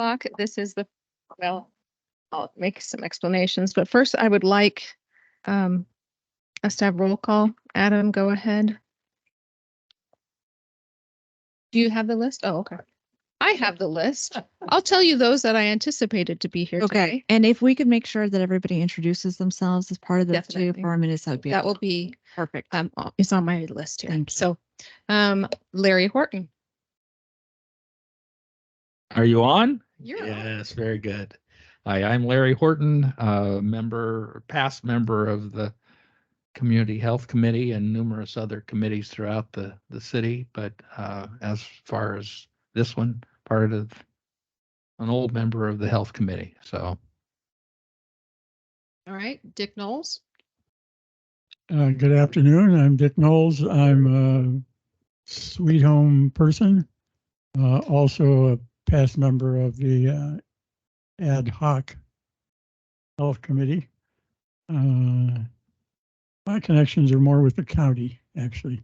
o'clock. This is well, I'll make some explanations, but first I would like us to have roll call. Adam, go ahead. Do you have the list? Oh, okay. I have the list. I'll tell you those that I anticipated to be here Okay. today. And if we could make sure that everybody introduces themselves as part of this too Definitely. for a minute, that would be That will be perfect. it's on my list here. Thank you. So, Larry Horton. Are you on? You're on. Yes, very good. Hi, I'm Larry Horton, past member of the Community Health Committee and numerous other committees throughout the city. But as far as this one, part of an old member of the Health Committee. So. All right, Dick Knowles. Good afternoon. I'm Dick Knowles. I'm a Sweet Home person, also a past member of the ad hoc health committee. My connections are more with the county, actually.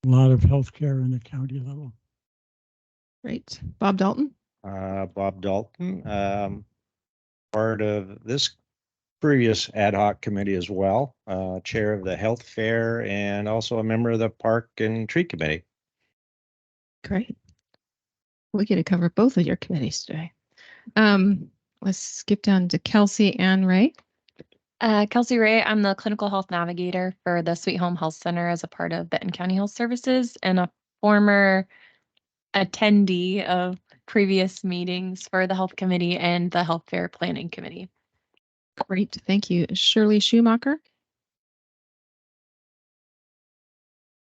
A lot of healthcare in the county level. Great. Bob Dalton. Bob Dalton, part of this previous ad hoc committee as well, chair of the health fair and also a member of the park and tree committee. Great. We get to cover both of your committees today. Let's skip down to Kelsey Ann Ray. Kelsey Ray, I'm the clinical health navigator for the Sweet Home Health Center as a part of Benton County Health Services and a former attendee of previous meetings for the health committee and the health fair planning committee. Great, thank you. Shirley Schumacher.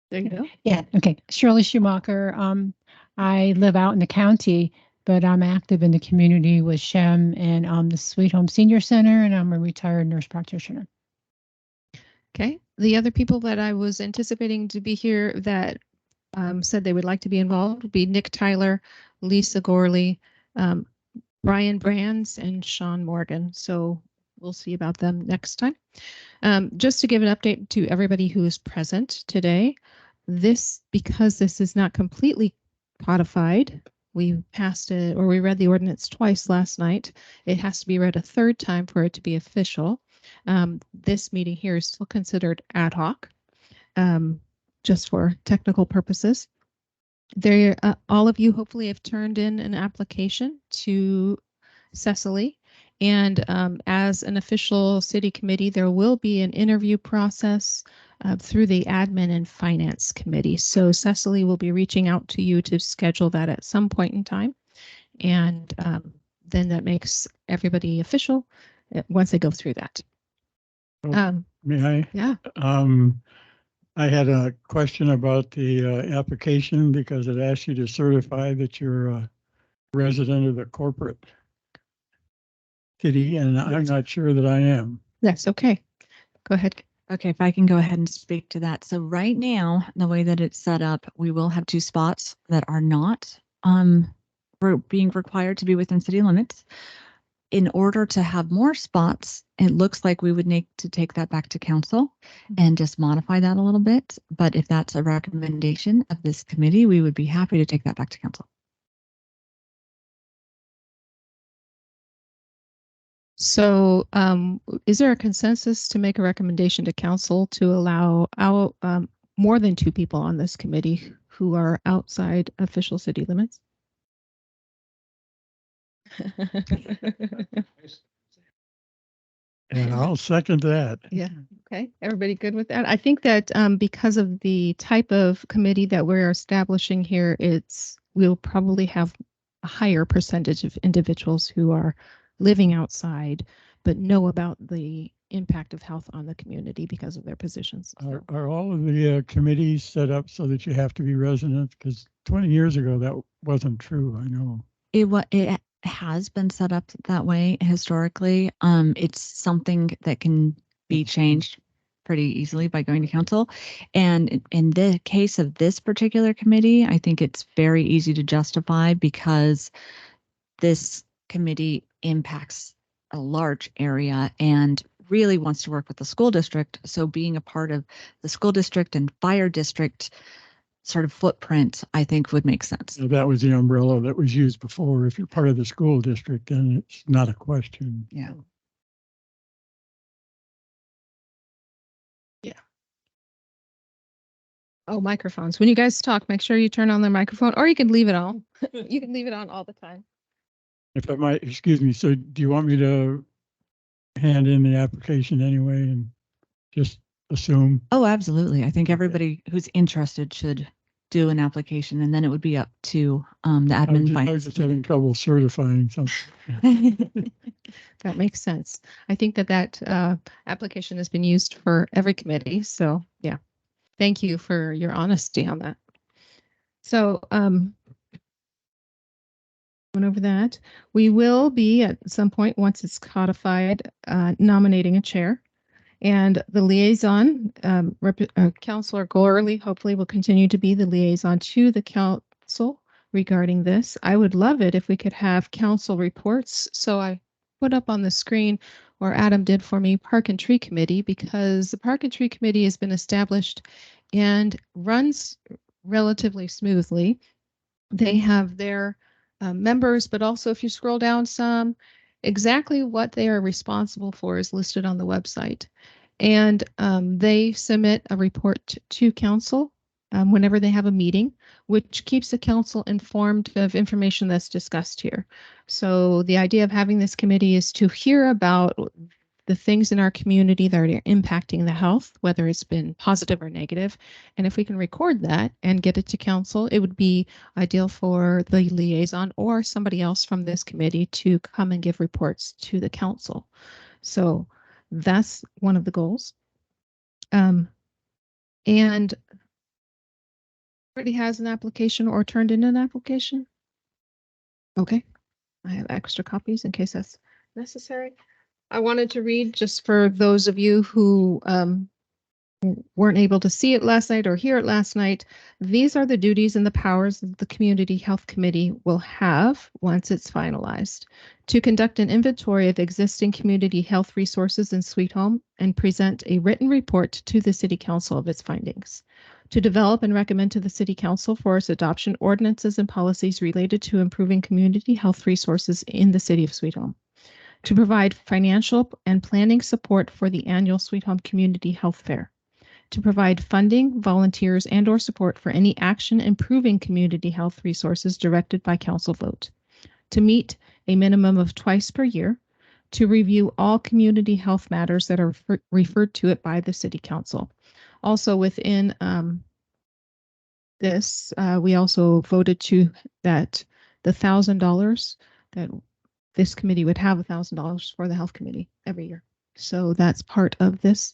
There you go. Yeah, okay. Shirley Schumacher. I live out in the county, but I'm active in the community with SHEM and the Sweet Home Senior Center, and I'm a retired nurse practitioner. Okay, the other people that I was anticipating to be here that said they would like to be involved would be Nick Tyler, Lisa Gorley, Brian Brands, and Sean Morgan. So we'll see about them next time. Just to give an update to everybody who is present today, because this is not completely codified, we passed it, or we read the ordinance twice last night. It has to be read a third time for it to be official. This meeting here is still considered ad hoc, just for technical purposes. There, all of you hopefully have turned in an application to Cecily. And as an official city committee, there will be an interview process through the admin and finance committee. So Cecily will be reaching out to you to schedule that at some point in time. And then that makes everybody official once they go through that. May I? Yeah. I had a question about the application because it asks you to certify that you're a resident of the corporate city, and I'm not sure that I am. That's okay. Go ahead. Okay, if I can go ahead and speak to that. So right now, the way that it's set up, we will have 2 spots that are not being required to be within city limits. In order to have more spots, it looks like we would need to take that back to council and just modify that a little bit. But if that's a recommendation of this committee, we would be happy to take that back to council. So is there a consensus to make a recommendation to council to allow more than 2 people on this committee who are outside official city limits? And I'll second that. Yeah. Okay. Everybody good with that? I think that because of the type of committee that we're establishing here, we'll probably have a higher percentage of individuals who are living outside, but know about the impact of health on the community because of their positions. Are all of the committees set up so that you have to be resident? Because 20 years ago, that wasn't true, I know. It has been set up that way historically. It's something that can be changed pretty easily by going to council. And in the case of this particular committee, I think it's very easy to justify because this committee impacts a large area and really wants to work with the school district. So being a part of the school district and fire district sort of footprint, I think would make sense. So that was the umbrella that was used before. If you're part of the school district, then it's not a question. Yeah. Oh, microphones. When you guys talk, make sure you turn on the microphone, or you can leave it on. You can leave it on all the time. If I might, excuse me, so do you want me to hand in the application anyway and just assume? Oh, absolutely. I think everybody who's interested should do an application, and then it would be up to the I was admin just finance. having trouble certifying something. That makes sense. I think that application has been used for every committee. So yeah, thank you for your honesty on that. So went over that. We will be at some point, once it's codified, nominating a chair. And the liaison, Councilor Gorley, hopefully will continue to be the liaison to the council regarding this. I would love it if we could have council reports. So I put up on the screen, or Adam did for me, Park and Tree Committee, because the Park and Tree Committee has been established and runs relatively smoothly. They have their members, but also if you scroll down some, exactly what they are responsible for is listed on the website. And they submit a report to council whenever they have a meeting, which keeps the council informed of information that's discussed here. So the idea of having this committee is to hear about the things in our community that are impacting the health, whether it's been positive or negative. And if we can record that and get it to council, it would be ideal for the liaison or somebody else from this committee to come and give reports to the council. So that's one of the goals. And already has an application or turned in an application? Okay, I have extra copies in case that's necessary. I wanted to read, just for those of you who weren't able to see it last night or hear it last night, these are the duties and the powers that the Community Health Committee will have once it's finalized: to conduct an inventory of existing community health resources in Sweet Home and present a written report to the City Council of its findings; to develop and recommend to the City Council for its adoption ordinances and policies related to improving community health resources in the City of Sweet Home; to provide financial and planning support for the annual Sweet Home Community Health Fair; to provide funding, volunteers, and/or support for any action improving community health resources directed by council vote; to meet a minimum of twice per year; to review all community health matters that are referred to it by the City Council. Also within this, we also voted to that the $1,000 that this committee would have $1,000 for the health committee every year. So that's part of this.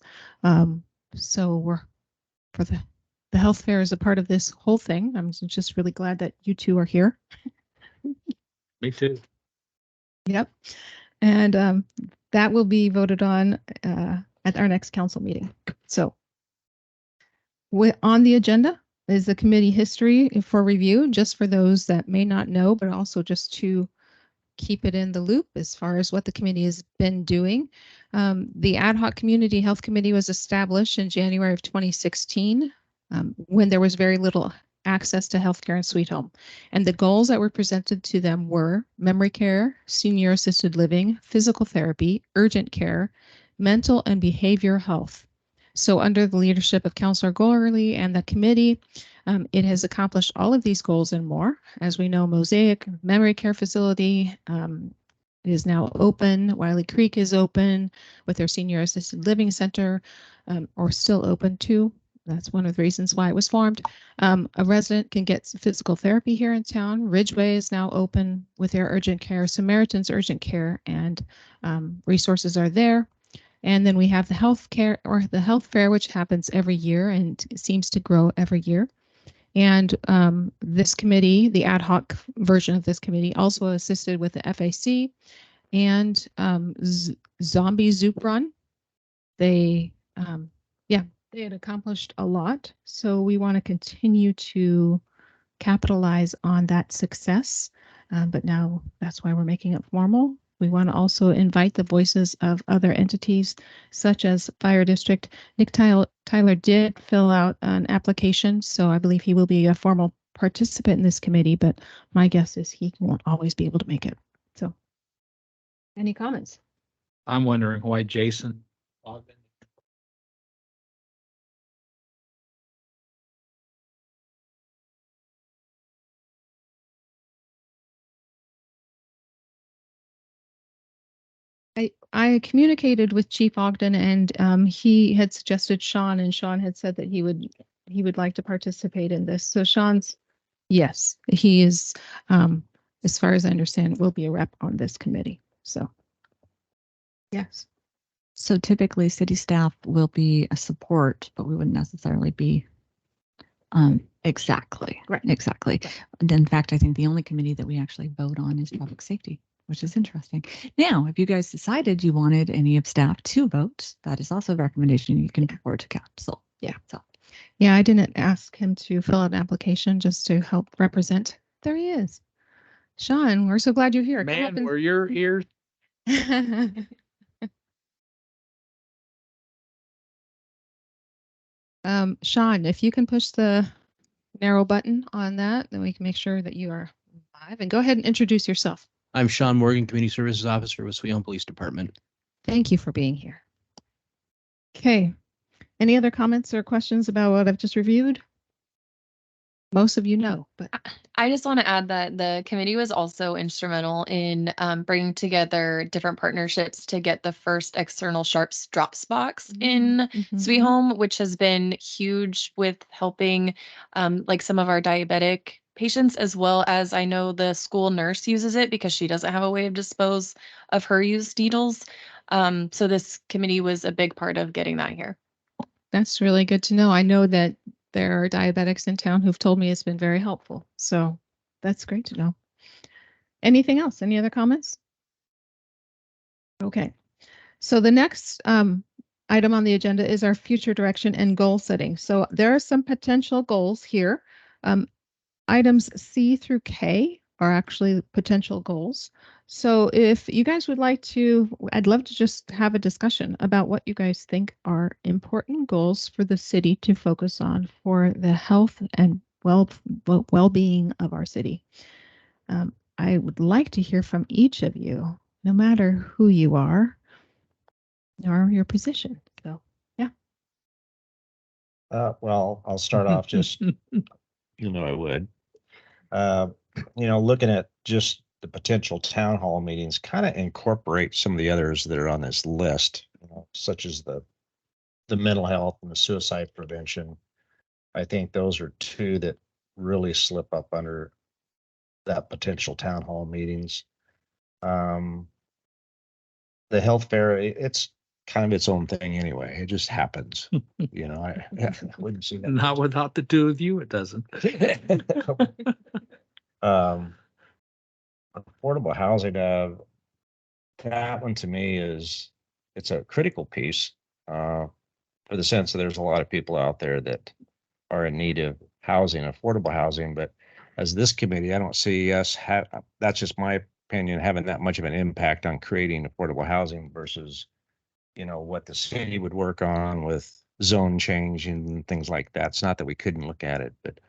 So we're for the health fair is a part of this whole thing. I'm just really glad that you two are here. Me too. Yep. And that will be voted on at our next council meeting. So on the agenda is the committee history for review, just for those that may not know, but also just to keep it in the loop as far as what the committee has been doing. The Ad Hoc Community Health Committee was established in January of 2016 when there was very little access to healthcare in Sweet Home. And the goals that were presented to them were memory care, senior assisted living, physical therapy, urgent care, mental and behavioral health. So under the leadership of Councilor Gorley and the committee, it has accomplished all of these goals and more. As we know, Mosaic Memory Care Facility is now open. Wiley Creek is open with their Senior Assisted Living Center, or still open too. That's one of the reasons why it was formed. A resident can get physical therapy here in town. Ridgeway is now open with their urgent care, Samaritan's Urgent Care, and resources are there. And then we have the health care, or the health fair, which happens every year and seems to grow every year. And this committee, the ad hoc version of this committee, also assisted with the FAC and Zombie Zoop Run. They, they had accomplished a lot. So we want to continue to capitalize on that success. But now that's why we're making it formal. We want to also invite the voices of other entities such as Fire District. Nick Tyler did fill out an application, so I believe he will be a formal participant in this committee, but my guess is he won't always be able to make it. So, any comments? I'm wondering why Jason logged in. I communicated with Chief Ogden, and he had suggested Sean, and Sean had said that he would like to participate in this. So Sean's, yes, he is, as far as I understand, will be a rep on this committee. So, yes. So typically city staff will be a support, but we wouldn't necessarily be exactly. Right. Exactly. And in fact, I think the only committee that we actually vote on is traffic safety, which is interesting. Now, if you guys decided you wanted any of staff to vote, that is also a recommendation you can forward to council. Yeah. So Yeah, I didn't ask him to fill out an application just to help represent. There he is. Sean, we're so glad you're here. Come up Man, were your ears? Sean, if you can push the narrow button on that, then we can make sure that you are live. And go ahead and introduce yourself. I'm Sean Morgan, Community Services Officer with Sweet Home Police Department. Thank you for being here. Okay. Any other comments or questions about what I've just reviewed? Most of you know, but I just want to add that the committee was also instrumental in bringing together different partnerships to get the first external Sharps drops box in Sweet Home, which has been huge with helping like some of our diabetic patients, as well as I know the school nurse uses it because she doesn't have a way of dispose of her used needles. So this committee was a big part of getting that here. That's really good to know. I know that there are diabetics in town who've told me it's been very helpful. So that's great to know. Anything else? Any other comments? Okay. So the next item on the agenda is our future direction and goal setting. So there are some potential goals here. Items C through K are actually potential goals. So if you guys would like to, I'd love to just have a discussion about what you guys think are important goals for the city to focus on for the health and well-being of our city. I would like to hear from each of you, no matter who you are or your position. So, yeah. Well, I'll start off just, I would. Looking at just the potential town hall meetings, kind of incorporate some of the others that are on this list, such as the mental health and the suicide prevention. I think those are two that really slip up under that potential town hall meetings. The health fair, it's kind of its own thing anyway. It just happens. I wouldn't see that. Not without the two of you, it doesn't. Affordable housing, that one to me it's a critical piece for the sense that there's a lot of people out there that are in need of housing, affordable housing. But as this committee, I don't see us that's just my opinion, having that much of an impact on creating affordable housing versus, what the city would work on with zone change and things like that. It's not that we couldn't look at it, but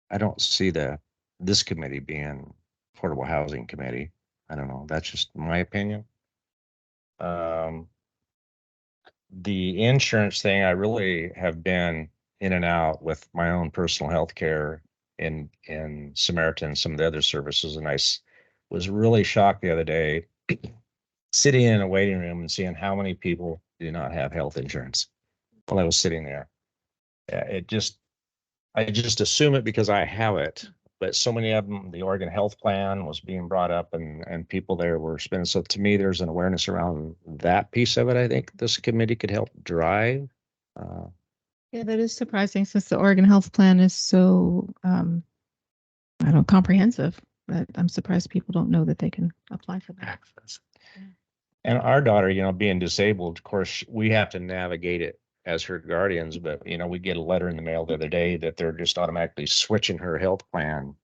I don't see this committee being affordable housing committee. I don't know. That's just my opinion. The insurance thing, I really have been in and out with my own personal health care in Samaritan, some of the other services. And I was really shocked the other day sitting in a waiting room and seeing how many people do not have health insurance while I was sitting there. I just assume it because I have it, but so many of them, the Oregon Health Plan was being brought up and people there were spending. So to me, there's an awareness around that piece of it. I think this committee could help drive. Yeah, that is surprising since the Oregon Health Plan is so, comprehensive. That I'm surprised people don't know that they can apply for that. Access. And our daughter, being disabled, of course, we have to navigate it as her guardians, but we get a letter in the mail the other day that they're just automatically switching her health plan.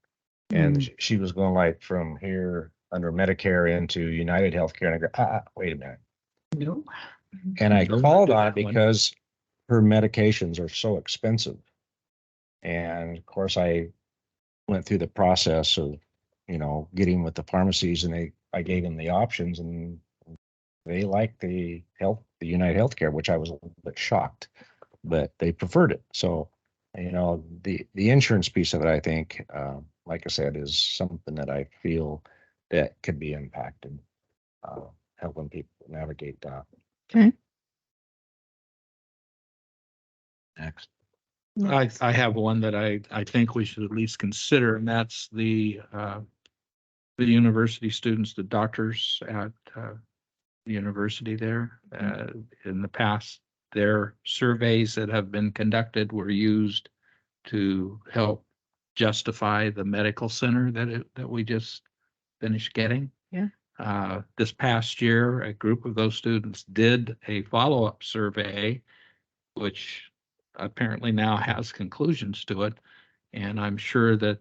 And she was going like from here under Medicare into United Healthcare. And I go, wait a minute. No. And I Don't called do on it that one. because her medications are so expensive. And of course, I went through the process of, getting with the pharmacies, and I gave them the options, and they liked the United Healthcare, which I was a little bit shocked, but they preferred it. So, the insurance piece of it, I think, like I said, is something that I feel that could be impacted, helping people navigate that. Okay. Next. I have one that I think we should at least consider, and that's the university students, the doctors at the university there. In the past, their surveys that have been conducted were used to help justify the medical center that we just finished getting. Yeah. This past year, a group of those students did a follow-up survey, which apparently now has conclusions to it. And I'm sure that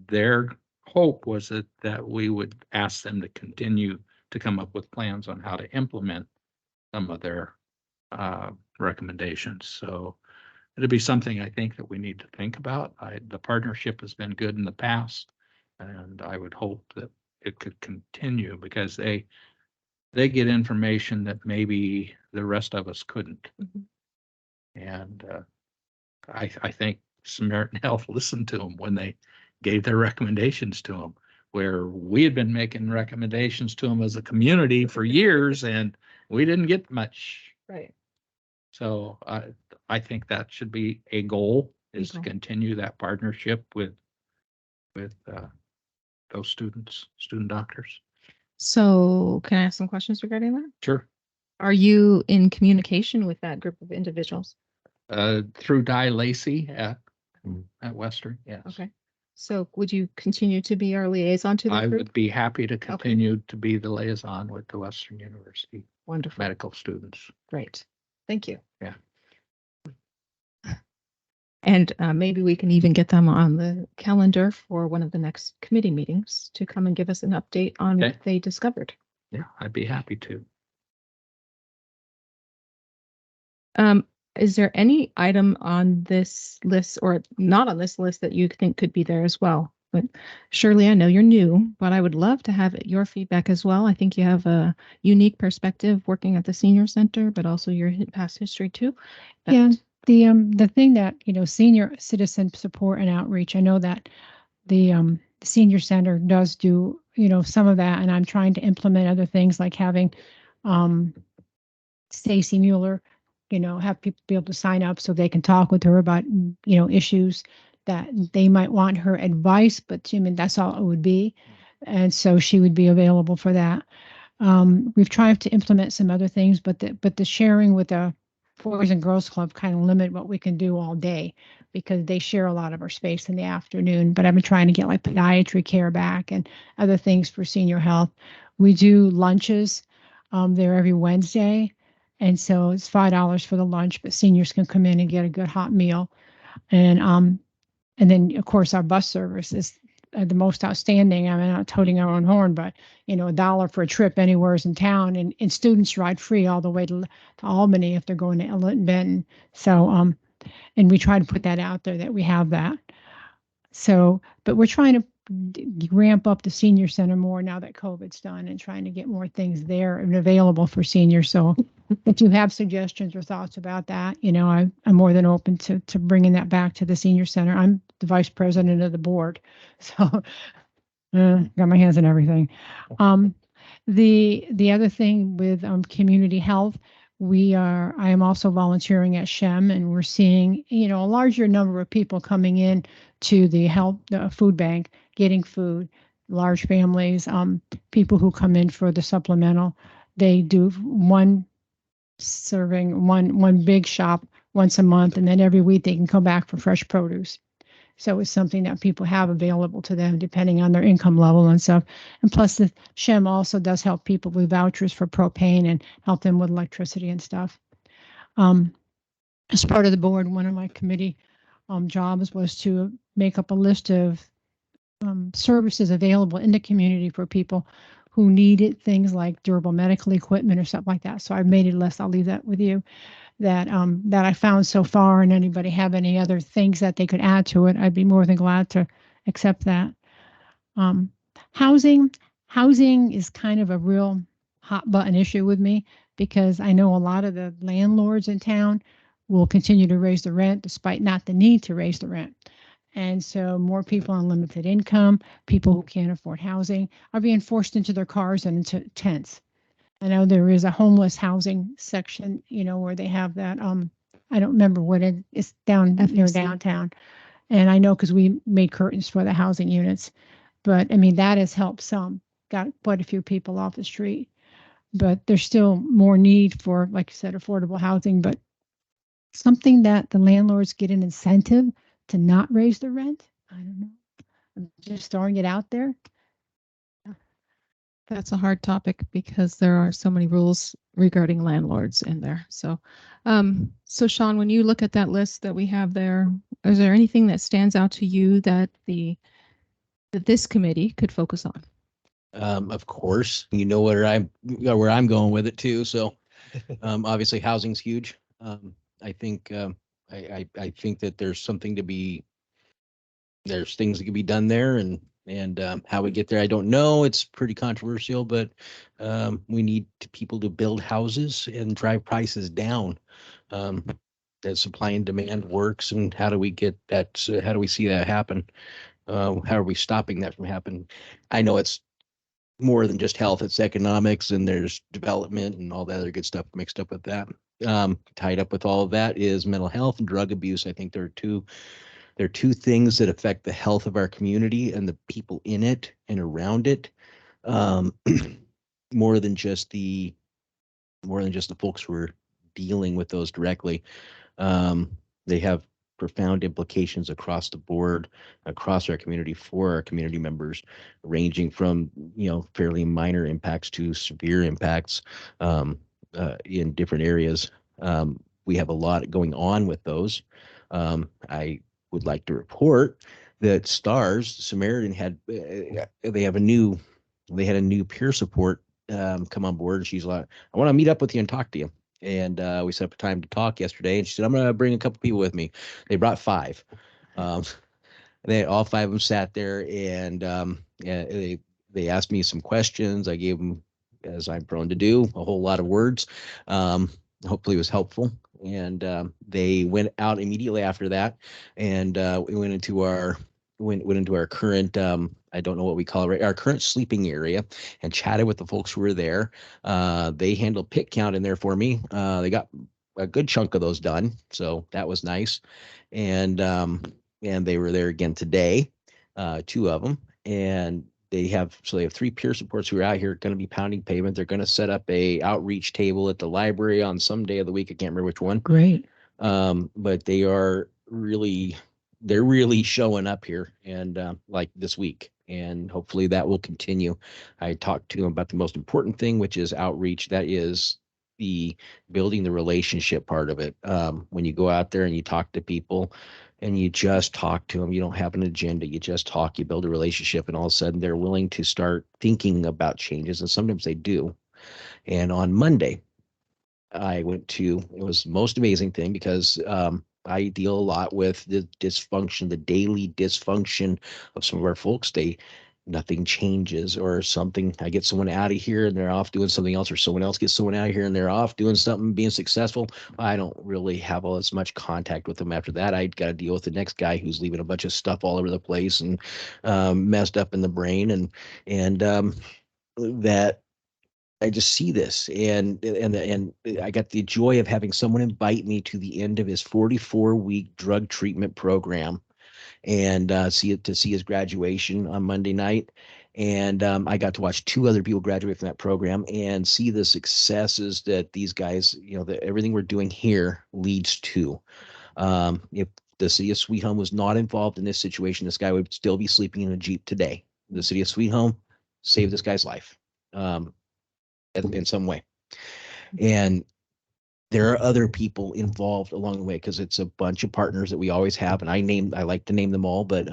their hope was that we would ask them to continue to come up with plans on how to implement some of their recommendations. So it'll be something I think that we need to think about. The partnership has been good in the past, and I would hope that it could continue because they get information that maybe the rest of us couldn't. Mhm. And I think Samaritan Health listened to them when they gave their recommendations to them, where we had been making recommendations to them as a community for years, and we didn't get much. Right. So I think that should be a goal, is to goal. continue that partnership with those student doctors. So can I ask some questions regarding that? Sure. Are you in communication with that group of individuals? Through Di Lacey at Mhm. Western, yes. Okay. So would you continue to be our liaison to the I group? would be happy to continue to be the liaison with the Western University Wonderful. medical students. Great. Thank you. Yeah. And maybe we can even get them on the calendar for one of the next committee meetings to come and give us an update on Okay. what they discovered. Yeah, I'd be happy to. Is there any item on this list or not on this list that you think could be there as well? But Shirley, I know you're new, but I would love to have your feedback as well. I think you have a unique perspective working at the senior center, but also your past history too. Yeah. The thing that, senior citizen support and outreach, I know that the senior center does do, some of that, and I'm trying to implement other things like having Stacy Mueller, have people be able to sign up so they can talk with her about, issues that they might want her advice, but that's all it would be. And so she would be available for that. We've tried to implement some other things, but the sharing with the Boys and Girls Club kind of limit what we can do all day because they share a lot of our space in the afternoon. But I've been trying to get like podiatry care back and other things for senior health. We do lunches there every Wednesday. And so it's $5 for the lunch, but seniors can come in and get a good hot meal. And then of course our bus service is the most outstanding. I mean, not toting our own horn, but $1 for a trip anywhere in town, and students ride free all the way to Albany if they're going to Ellett and Benton. So, and we try to put that out there that we have that. So, but we're trying to ramp up the senior center more now that COVID's done, and trying to get more things there and available for seniors. So if you have suggestions or thoughts about that, I'm more than open to bringing that back to the senior center. I'm the vice president of the board, so got my hands in everything. The other thing with community health, I am also volunteering at SHEM, and we're seeing, a larger number of people coming in to the food bank, getting food, large families, people who come in for the supplemental. They do one big shop once a month, and then every week they can come back for fresh produce. So it's something that people have available to them depending on their income level and stuff. And plus the SHEM also does help people with vouchers for propane and help them with electricity and stuff. As part of the board, one of my committee jobs was to make up a list of services available in the community for people who needed things like durable medical equipment or something like that. So I've made a list. I'll leave that with you that I found so far, and anybody have any other things that they could add to it, I'd be more than glad to accept that. Um, housing is kind of a real hot button issue with me because I know a lot of the landlords in town will continue to raise the rent despite not the need to raise the rent. And so more people on limited income, people who can't afford housing, are being forced into their cars and into tents. I know there is a homeless housing section, where they have that, I don't remember what it's down near FFC. downtown. And I know because we made curtains for the housing units, but I mean, that has helped some, got quite a few people off the street, but there's still more need for, like you said, affordable housing, but something that the landlords get an incentive to not raise the rent. I don't know. I'm just throwing it out there. That's a hard topic because there are so many rules regarding landlords in there. So Sean, when you look at that list that we have there, is there anything that stands out to you that this committee could focus on? Of course, you know where I'm going with it too. So, obviously housing's huge. I think, I think that there's things that can be done there, and how we get there, I don't know. It's pretty controversial, but we need people to build houses and drive prices down. That supply and demand works, and how do we get that? How do we see that happen? How are we stopping that from happening? I know it's more than just health, it's economics, and there's development and all that other good stuff mixed up with that. Tied up with all of that is mental health and drug abuse. I think there are two things that affect the health of our community and the people in it and around it, more than just the folks who are dealing with those directly. They have profound implications across the board, across our community, for our community members, ranging from fairly minor impacts to severe impacts in different areas. We have a lot going on with those. I would like to report that STARS Samaritan had a new peer support come on board. And she's like, I want to meet up with you and talk to you. And we set up a time to talk yesterday. And she said, I'm going to bring a couple people with me. They brought 5. All 5 of them sat there, and they asked me some questions. I gave them, as I'm prone to do, a whole lot of words. Hopefully it was helpful. And they went out immediately after that, and we went into our current, I don't know what we call it, our current sleeping area, and chatted with the folks who were there. They handled pit count in there for me. They got a good chunk of those done, so that was nice. And they were there again today, 2 of them, and they have 3 peer supports who are out here going to be pounding pavement. They're going to set up a outreach table at the library on some day of the week. I can't remember which one. Great. But they're really showing up here, and like this week, and hopefully that will continue. I talked to them about the most important thing, which is outreach. That is the building the relationship part of it. When you go out there and you talk to people and you just talk to them, you don't have an agenda, you just talk, you build a relationship, and all of a sudden they're willing to start thinking about changes, and sometimes they do. And on Monday, I went to, it was the most amazing thing, because I deal a lot with the dysfunction, the daily dysfunction of some of our folks. Nothing changes, or something. I get someone out of here and they're off doing something else, or someone else gets someone out of here and they're off doing something, being successful. I don't really have all as much contact with them after that. I got to deal with the next guy who's leaving a bunch of stuff all over the place and messed up in the brain, and that I just see this, and I got the joy of having someone invite me to the end of his 44-week drug treatment program, and see his graduation on Monday night. And I got to watch 2 other people graduate from that program and see the successes that these guys, that everything we're doing here leads to. If the city of Sweet Home was not involved in this situation, this guy would still be sleeping in a Jeep today. The city of Sweet Home saved this guy's life in some way. And there are other people involved along the way, because it's a bunch of partners that we always have, and I like to name them all, but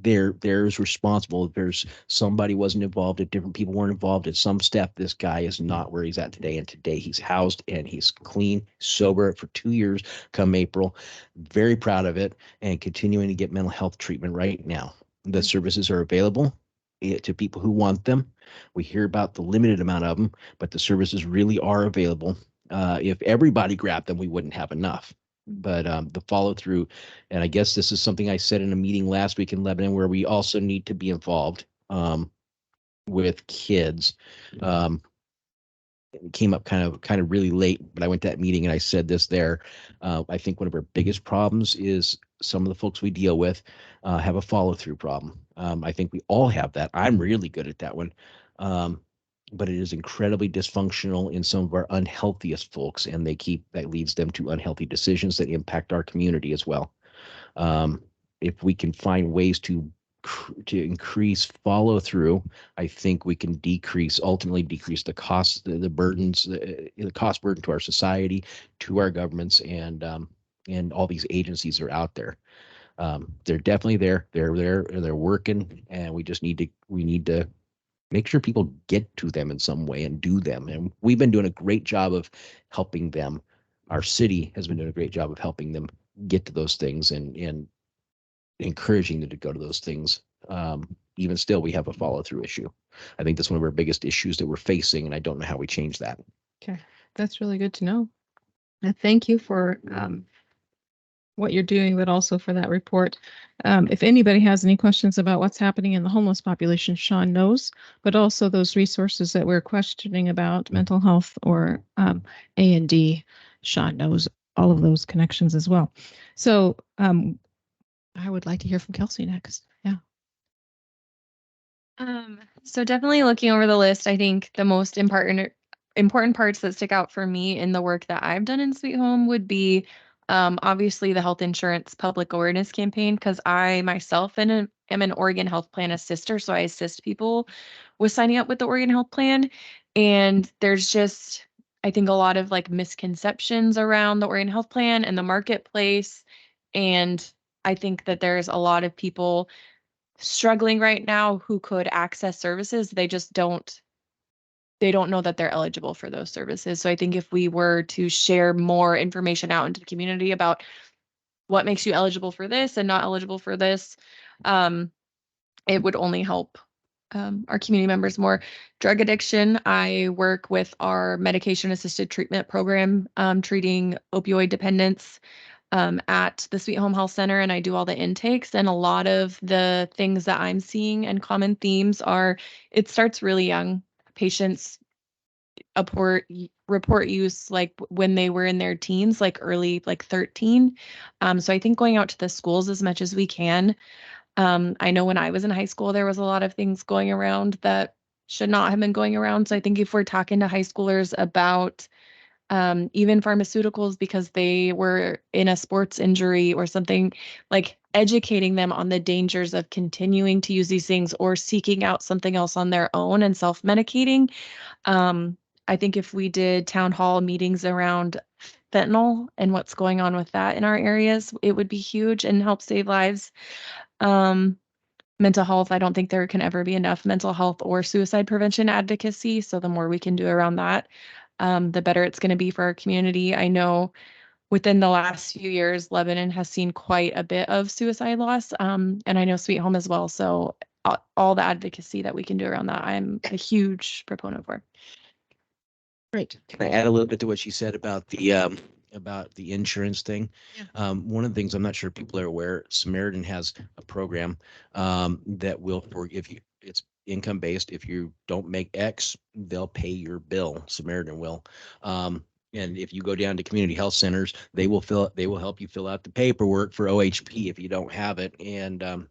they're as responsible. If there's somebody wasn't involved, if different people weren't involved at some step, this guy is not where he's at today. And today he's housed and he's clean, sober for 2 years come April. Very proud of it, and continuing to get mental health treatment right now. The services are available to people who want them. We hear about the limited amount of them, but the services really are available. If everybody grabbed them, we wouldn't have enough. But the follow through, and I guess this is something I said in a meeting last week in Lebanon, where we also need to be involved with kids. It came up kind of really late, but I went to that meeting and I said this there. I think one of our biggest problems is some of the folks we deal with have a follow through problem. I think we all have that. I'm really good at that one. But it is incredibly dysfunctional in some of our unhealthiest folks, and that leads them to unhealthy decisions that impact our community as well. If we can find ways to increase follow through, I think we can ultimately decrease the costs, the burdens, the cost burden to our society, to our governments, and all these agencies are out there. They're definitely there. They're working, and we need to make sure people get to them in some way and do them. And we've been doing a great job of helping them. Our city has been doing a great job of helping them get to those things and encouraging them to go to those things. Even still, we have a follow through issue. I think that's one of our biggest issues that we're facing, and I don't know how we change that. Okay, that's really good to know. Thank you for what you're doing, but also for that report. If anybody has any questions about what's happening in the homeless population, Sean knows, but also those resources that we're questioning about mental health or A&D, Sean knows all of those connections as well. So I would like to hear from Kelsey next. Yeah. So definitely looking over the list, I think the most important parts that stick out for me in the work that I've done in Sweet Home would be obviously the health insurance public awareness campaign, because I myself am an Oregon Health Plan assister, so I assist people with signing up with the Oregon Health Plan. And there's just, I think, a lot of like misconceptions around the Oregon Health Plan and the marketplace. And I think that there's a lot of people struggling right now who could access services. They don't know that they're eligible for those services. So I think if we were to share more information out into the community about what makes you eligible for this and not eligible for this, it would only help our community members more. Drug addiction, I work with our medication assisted treatment program, treating opioid dependence at the Sweet Home Health Center, and I do all the intakes. And a lot of the things that I'm seeing and common themes are, it starts really young. Patients report use like when they were in their teens, like early, like 13. So I think going out to the schools as much as we can. I know when I was in high school, there was a lot of things going around that should not have been going around. So I think if we're talking to high schoolers about even pharmaceuticals because they were in a sports injury or something, like educating them on the dangers of continuing to use these things or seeking out something else on their own and self-medicating. I think if we did town hall meetings around fentanyl and what's going on with that in our areas, it would be huge and help save lives. Mental health, I don't think there can ever be enough mental health or suicide prevention advocacy. So the more we can do around that, the better it's going to be for our community. I know within the last few years, Lebanon has seen quite a bit of suicide loss, and I know Sweet Home as well. So all the advocacy that we can do around that, I'm a huge proponent for. Great. Can I add a little bit to what she said about the insurance thing? Yeah. One of the things I'm not sure people are aware, Samaritan has a program that will forgive you. It's income based. If you don't make X, they'll pay your bill. Samaritan will. And if you go down to community health centers, they will help you fill out the paperwork for OHP if you don't have it. And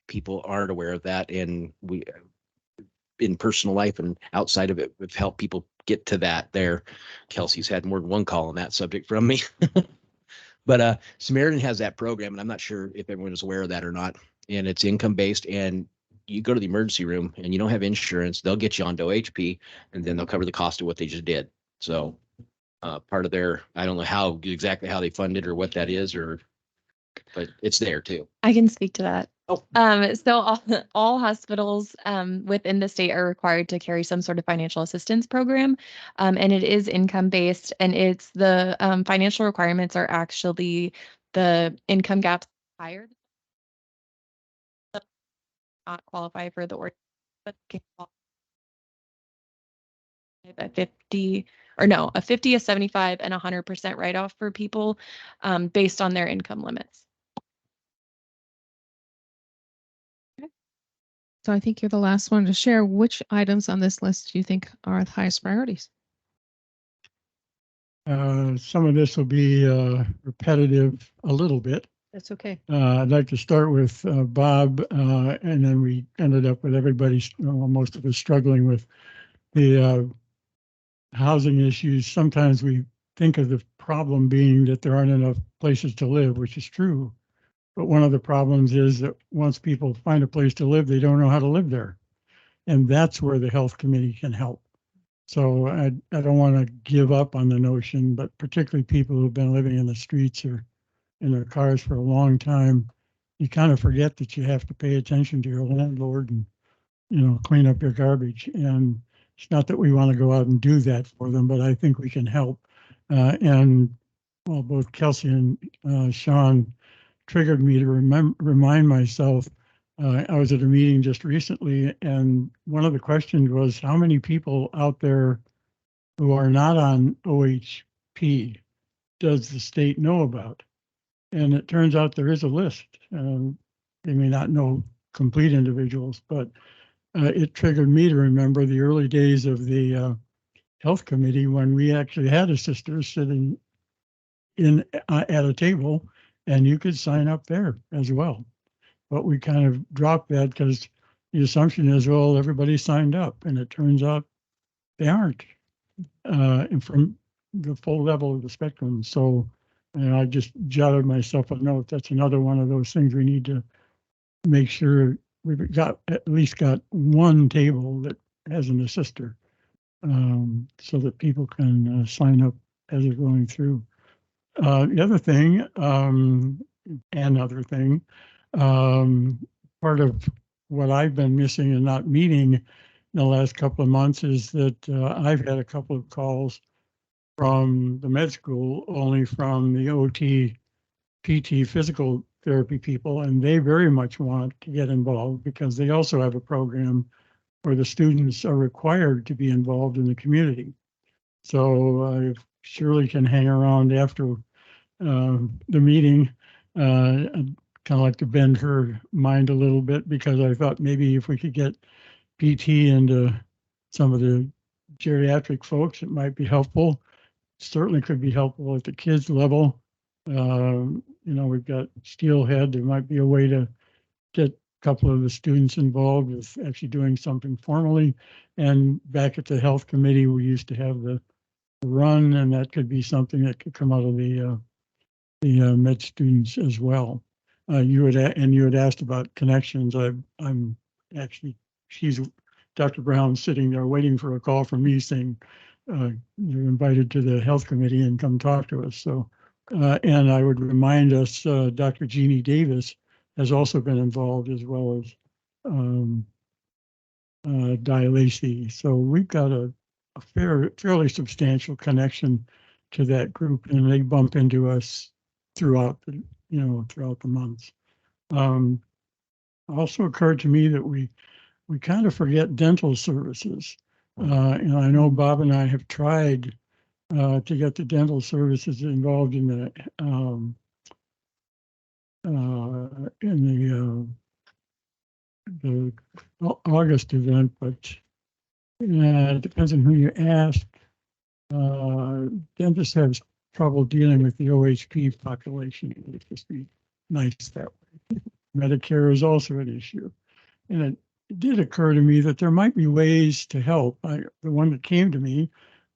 people aren't aware of that. And we, in personal life and outside of it, we've helped people get to that there. Kelsey's had more than one call on that subject from me. But Samaritan has that program, and I'm not sure if everyone is aware of that or not. And it's income based, and you go to the emergency room and you don't have insurance, they'll get you onto OHP, and then they'll cover the cost of what they just did. So part of their, I don't know exactly how they fund it or what that is, or but it's there too. I can speak to that. Oh. So all hospitals within the state are required to carry some sort of financial assistance program, and it is income based, and it's the financial requirements are actually the income gaps higher, not qualify for the order, but can qualify a 50 or no, a 50, a 75, and 100% write off for people based on their income limits. So I think you're the last one to share. Which items on this list do you think are the highest priorities? Some of this will be repetitive a little bit. That's okay. I'd like to start with Bob, and then we ended up with everybody, most of us struggling with the housing issues. Sometimes we think of the problem being that there aren't enough places to live, which is true. But one of the problems is that once people find a place to live, they don't know how to live there. And that's where the health committee can help. So I don't want to give up on the notion, but particularly people who've been living in the streets or in their cars for a long time, you kind of forget that you have to pay attention to your landlord and, clean up your garbage. And it's not that we want to go out and do that for them, but I think we can help. And well, both Kelsey and Sean triggered me to remind myself. I was at a meeting just recently, and one of the questions was, how many people out there who are not on OHP does the state know about? And it turns out there is a list. They may not know complete individuals, but it triggered me to remember the early days of the health committee when we actually had a sister sitting at a table, and you could sign up there as well. But we kind of dropped that because the assumption is, well, everybody signed up, and it turns out they aren't, and from the full level of the spectrum. So, I just jotted myself a note. That's another one of those things we need to make sure we've got at least got one table that has an assister, so that people can sign up as they're going through. The other thing, part of what I've been missing and not meeting in the last couple of months is that I've had a couple of calls from the med school, only from the OT, PT, physical therapy people, and they very much want to get involved because they also have a program where the students are required to be involved in the community. So if Shirley can hang around after the meeting, I'd kind of like to bend her mind a little bit, because I thought maybe if we could get PT into some of the geriatric folks, it might be helpful. Certainly could be helpful at the kids level. We've got Steelhead. There might be a way to get a couple of the students involved with actually doing something formally. And back at the health committee, we used to have the run, and that could be something that could come out of the med students as well. You had asked about connections. I'm actually, Dr. Brown sitting there waiting for a call from me saying, you're invited to the health committee and come talk to us. So, and I would remind us, Dr. Jeannie Davis has also been involved, as well as Di Lacey. So we've got a fairly substantial connection to that group, and they bump into us throughout the months. Also occurred to me that we kind of forget dental services. And I know Bob and I have tried to get the dental services involved in the August event, but it depends on who you ask. Dentists have trouble dealing with the OHP population. It'd just be nice that way. Medicare is also an issue. And it did occur to me that there might be ways to help. The one that came to me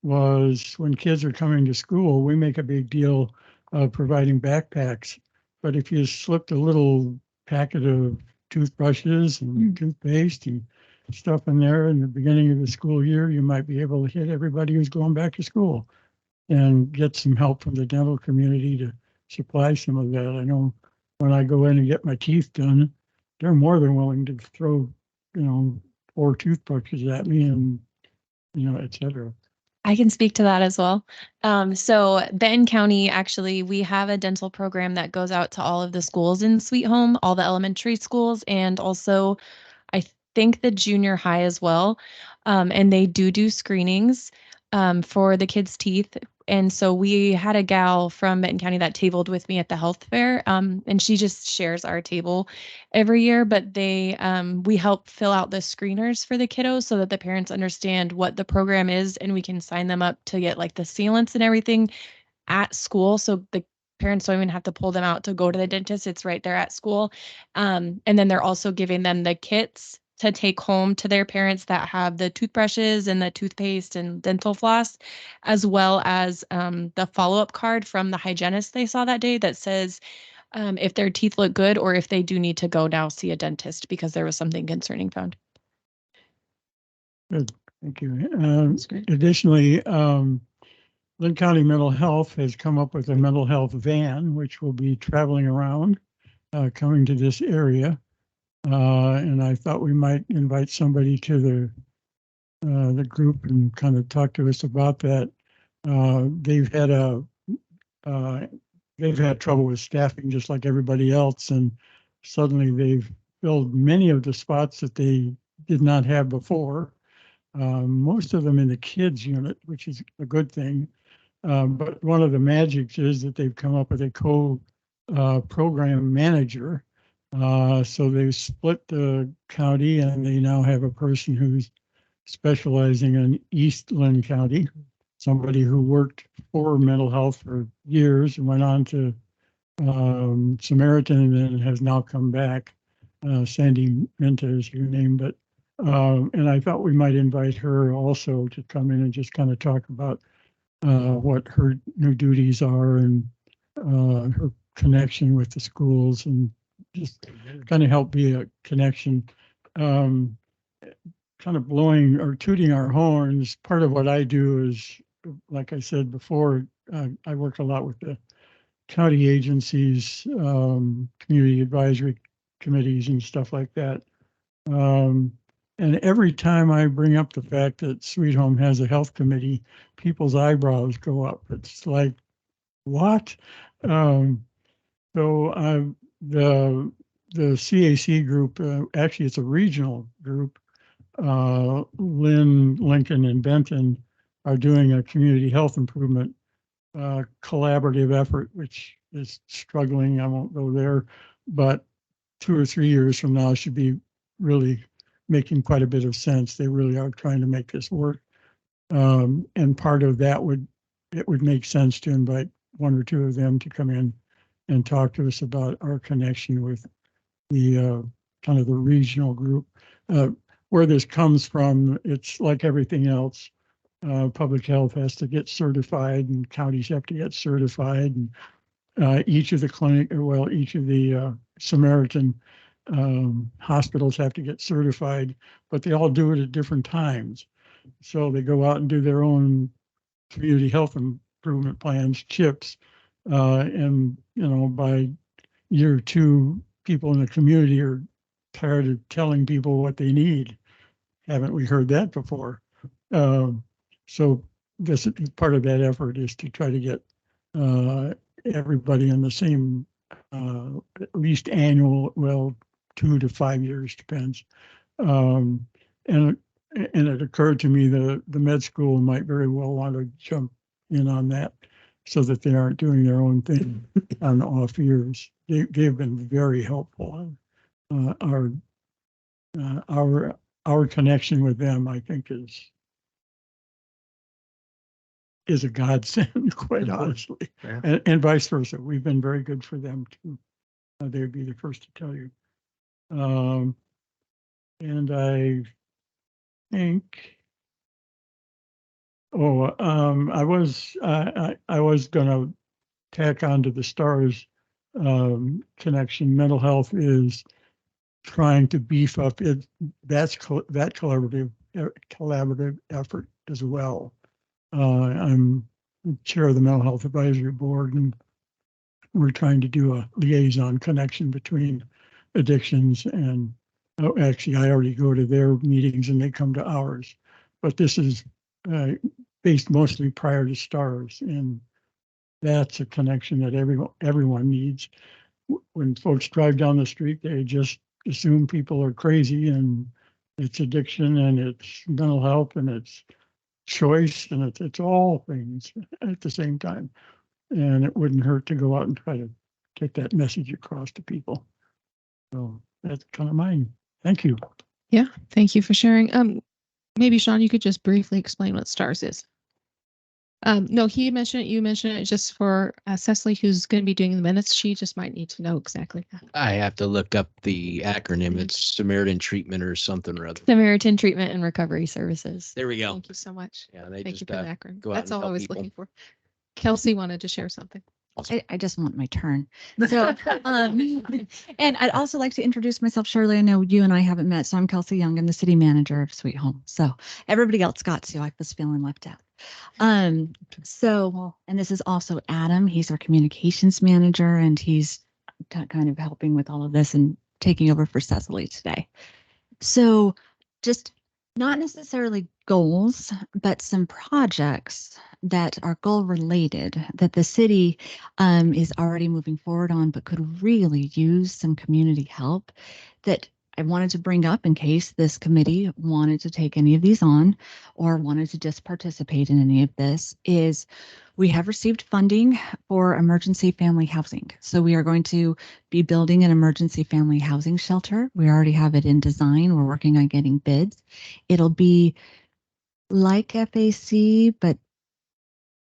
was when kids are coming to school, we make a big deal of providing backpacks. But if you slipped a little packet of toothbrushes and toothpaste and stuff in there in the beginning of the school year, you might be able to hit everybody who's going back to school and get some help from the dental community to supply some of that. I know when I go in and get my teeth done, they're more than willing to throw, 4 toothbrushes at me and, et cetera. I can speak to that as well. So Benton County, actually, we have a dental program that goes out to all of the schools in Sweet Home, all the elementary schools, and also I think the junior high as well. And they do screenings for the kids' teeth. And so we had a gal from Benton County that tabled with me at the health fair, and she just shares our table every year. But we help fill out the screeners for the kiddos so that the parents understand what the program is, and we can sign them up to get like the sealants and everything at school. So the parents don't even have to pull them out to go to the dentist. It's right there at school. And then they're also giving them the kits to take home to their parents that have the toothbrushes and the toothpaste and dental floss, as well as the follow-up card from the hygienist they saw that day that says if their teeth look good or if they do need to go now see a dentist because there was something concerning found. Good, thank you. That's great. Additionally, Lynn County Mental Health has come up with a mental health van, which will be traveling around, coming to this area. And I thought we might invite somebody to the group and kind of talk to us about that. They've had trouble with staffing just like everybody else, and suddenly they've filled many of the spots that they did not have before. Most of them in the kids unit, which is a good thing. But one of the magics is that they've come up with a program manager. So they've split the county and they now have a person who's specializing in East Lynn County, somebody who worked for mental health for years and went on to Samaritan and then has now come back. Sandy Minta is her name, but and I thought we might invite her also to come in and just kind of talk about what her new duties are and her connection with the schools and just kind of help be a connection. Kind of blowing or tooting our horns. Part of what I do is, like I said before, I work a lot with the county agencies, community advisory committees and stuff like that. And every time I bring up the fact that Sweet Home has a health committee, people's eyebrows go up. It's like, what? So the CAC group, actually it's a regional group, Lynn, Lincoln, and Benton are doing a community health improvement collaborative effort, which is struggling. I won't go there, but 2 or 3 years from now should be really making quite a bit of sense. They really are trying to make this work. And part of that would make sense to invite 1 or 2 of them to come in and talk to us about our connection with the kind of the regional group. Where this comes from, it's like everything else. Public health has to get certified and counties have to get certified. And each of the Samaritan hospitals have to get certified, but they all do it at different times. So they go out and do their own community health improvement plans, CHIPs, and by year 2, people in the community are tired of telling people what they need. Haven't we heard that before? So this part of that effort is to try to get everybody in the same at least annual, well, 2 to 5 years depends. And it occurred to me that the med school might very well want to jump in on that so that they aren't doing their own thing on off years. They've been very helpful. Our connection with them, I think, is a godsend, quite honestly, Yeah. and vice versa. We've been very good for them too. They would be the first to tell you. And I think, I was gonna tack on to the STARS connection. Mental health is trying to beef up it. That collaborative effort as well. I'm chair of the Mental Health Advisory Board, and we're trying to do a liaison connection between addictions and, oh, actually, I already go to their meetings and they come to ours. But this is based mostly prior to STARS, and that's a connection that everyone needs. When folks drive down the street, they just assume people are crazy, and it's addiction and it's mental health and it's choice and it's all things at the same time. And it wouldn't hurt to go out and try to get that message across to people. So that's kind of mine. Thank you. Yeah, thank you for sharing. Maybe Sean, you could just briefly explain what STARS is. No, he mentioned it, you mentioned it, just for Cecily, who's going to be doing the minutes. She just might need to know exactly that. I have to look up the acronym. It's Samaritan Treatment or something or other. Samaritan Treatment and Recovery Services. There we go. Thank you so much. Yeah, they Thank you just for the acronym. go out That's and all I help was people. looking for. Kelsey wanted to share something. I just want my turn. So, and I'd also like to introduce myself. Shirley, I know you and I haven't met, so I'm Kelsey Young. I'm the city manager of Sweet Home. So everybody else got to, I was feeling left out. So, and this is also Adam. He's our communications manager, and he's kind of helping with all of this and taking over for Cecily today. So just not necessarily goals, but some projects that are goal related that the city is already moving forward on, but could really use some community help that I wanted to bring up in case this committee wanted to take any of these on or wanted to just participate in any of this. Is we have received funding for emergency family housing. So we are going to be building an emergency family housing shelter. We already have it in design. We're working on getting bids. It'll be like FAC, but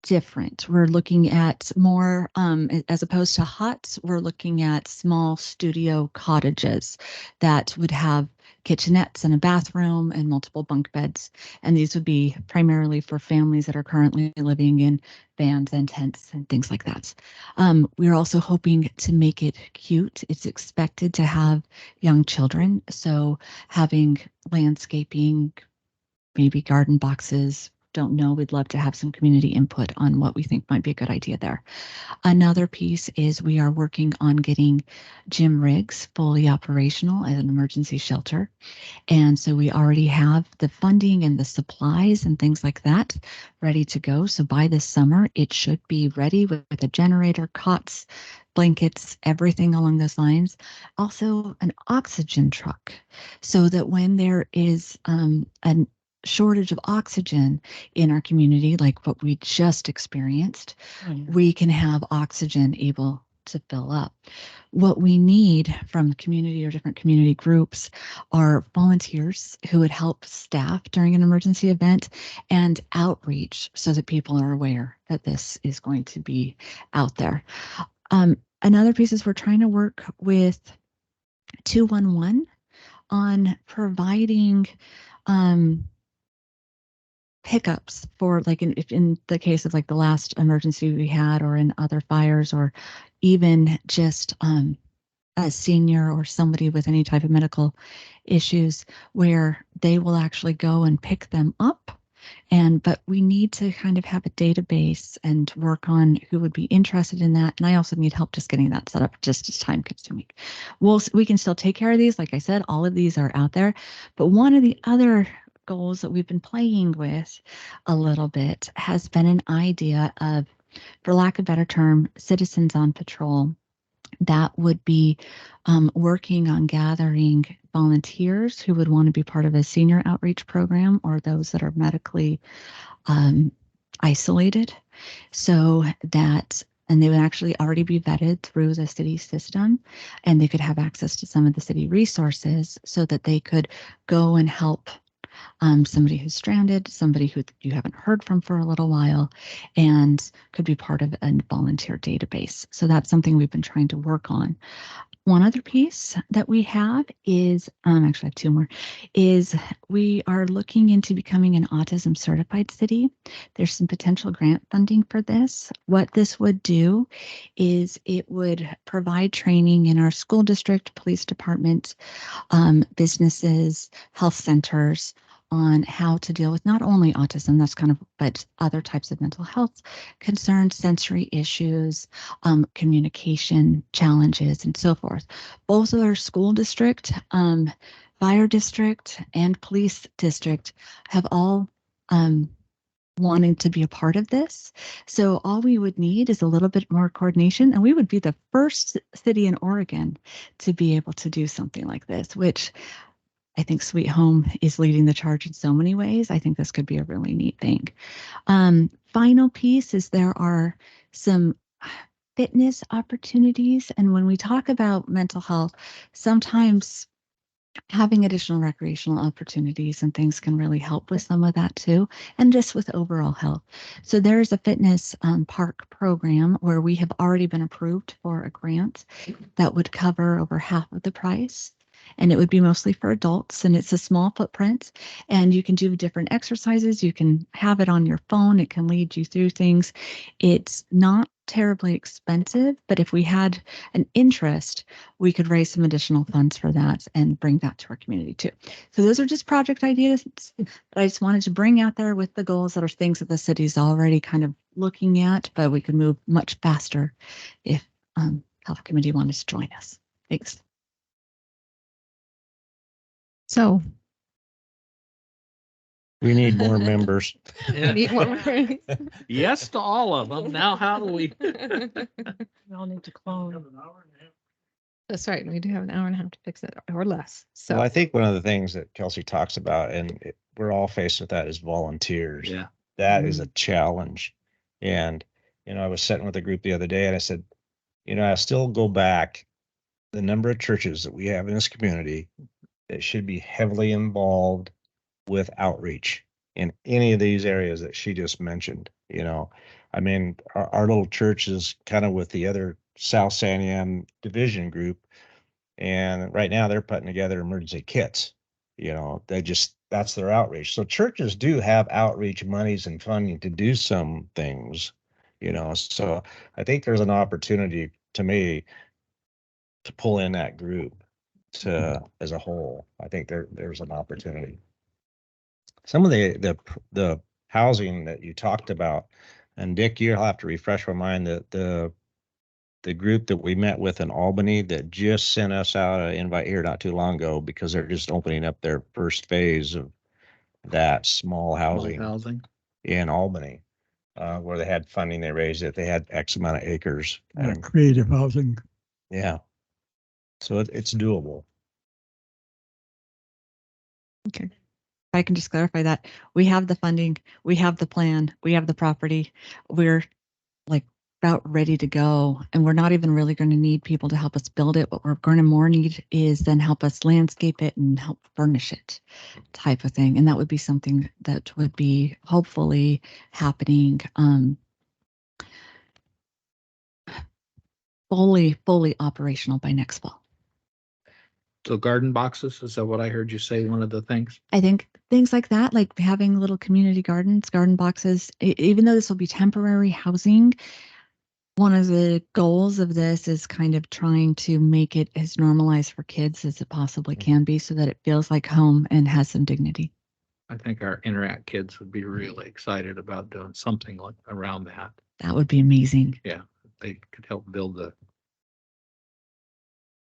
different. We're looking at more, as opposed to huts, we're looking at small studio cottages that would have kitchenettes and a bathroom and multiple bunk beds. And these would be primarily for families that are currently living in vans and tents and things like that. We're also hoping to make it cute. It's expected to have young children. So having landscaping, maybe garden boxes, don't know. We'd love to have some community input on what we think might be a good idea there. Another piece is we are working on getting Jim Riggs fully operational as an emergency shelter. And so we already have the funding and the supplies and things like that ready to go. So by this summer, it should be ready with a generator, cots, blankets, everything along those lines. Also an oxygen truck so that when there is an shortage of oxygen in our community, like what we just experienced, we can have oxygen able to fill up. What we need from the community or different community groups are volunteers who would help staff during an emergency event and outreach so that people are aware that this is going to be out there. Another piece is we're trying to work with 211 on providing pickups for, like, in the case of like the last emergency we had, or in other fires, or even just a senior or somebody with any type of medical issues, where they will actually go and pick them up. But we need to kind of have a database and work on who would be interested in that. And I also need help just getting that set up, just as time consuming. We can still take care of these. Like I said, all of these are out there. But one of the other goals that we've been playing with a little bit has been an idea of, for lack of a better term, citizens on patrol that would be working on gathering volunteers who would want to be part of a senior outreach program, or those that are medically isolated, so that, and they would actually already be vetted through the city system, and they could have access to some of the city resources so that they could go and help somebody who's stranded, somebody who you haven't heard from for a little while, and could be part of a volunteer database. So that's something we've been trying to work on. One other piece that we have is, actually I have two more, is we are looking into becoming an autism certified city. There's some potential grant funding for this. What this would do is it would provide training in our school district, police department, businesses, health centers on how to deal with not only autism, that's kind of, but other types of mental health concerns, sensory issues, communication challenges, and so forth. Both our school district, fire district, and police district have all wanting to be a part of this. So all we would need is a little bit more coordination, and we would be the first city in Oregon to be able to do something like this, which I think Sweet Home is leading the charge in so many ways. I think this could be a really neat thing. Final piece is there are some fitness opportunities. And when we talk about mental health, sometimes having additional recreational opportunities and things can really help with some of that too, and just with overall health. So there's a fitness park program where we have already been approved for a grant that would cover over half of the price. And it would be mostly for adults, and it's a small footprint, and you can do different exercises. You can have it on your phone. It can lead you through things. It's not terribly expensive, but if we had an interest, we could raise some additional funds for that and bring that to our community too. So those are just project ideas that I just wanted to bring out there with the goals that are things that the city's already kind of looking at, but we could move much faster if Health Committee wanted to join us. Thanks. So We need more members. we need one more. Yes to all of them. Now, how do we? We all need to clone. That's right. We do have an hour and a half to fix it or less. So Well, I think one of the things that Kelsey talks about, and we're all faced with that, is volunteers. Yeah. That is a challenge. And, I was sitting with a group the other day and I said, I still go back the number of churches that we have in this community that should be heavily involved with outreach in any of these areas that she just mentioned. I mean, our little church is kind of with the other South Santiam division group. And right now they're putting together emergency kits. That's their outreach. So churches do have outreach monies and funding to do some things, so I think there's an opportunity to me to pull in that group as a whole. I think there's an opportunity. Some of the housing that you talked about, and Dick, you'll have to refresh my mind, that the group that we met with in Albany that just sent us out an invite here not too long ago because they're just opening up their first phase of that small housing in Albany, where they had funding, they raised it, they had X amount of acres. Creative housing. Yeah. So it's doable. Okay. If I can just clarify that, we have the funding, we have the plan, we have the property, we're like about ready to go, and we're not even really going to need people to help us build it. What we're going to more need is then help us landscape it and help furnish it, type of thing. And that would be something that would be hopefully happening fully operational by next fall. So garden boxes, is that what I heard you say? One of the things? I think things like that, like having little community gardens, garden boxes, even though this will be temporary housing, one of the goals of this is kind of trying to make it as normalized for kids as it possibly can be so that it feels like home and has some dignity. I think our Interact kids would be really excited about doing something like around that. That would be amazing. Yeah, they could help build the.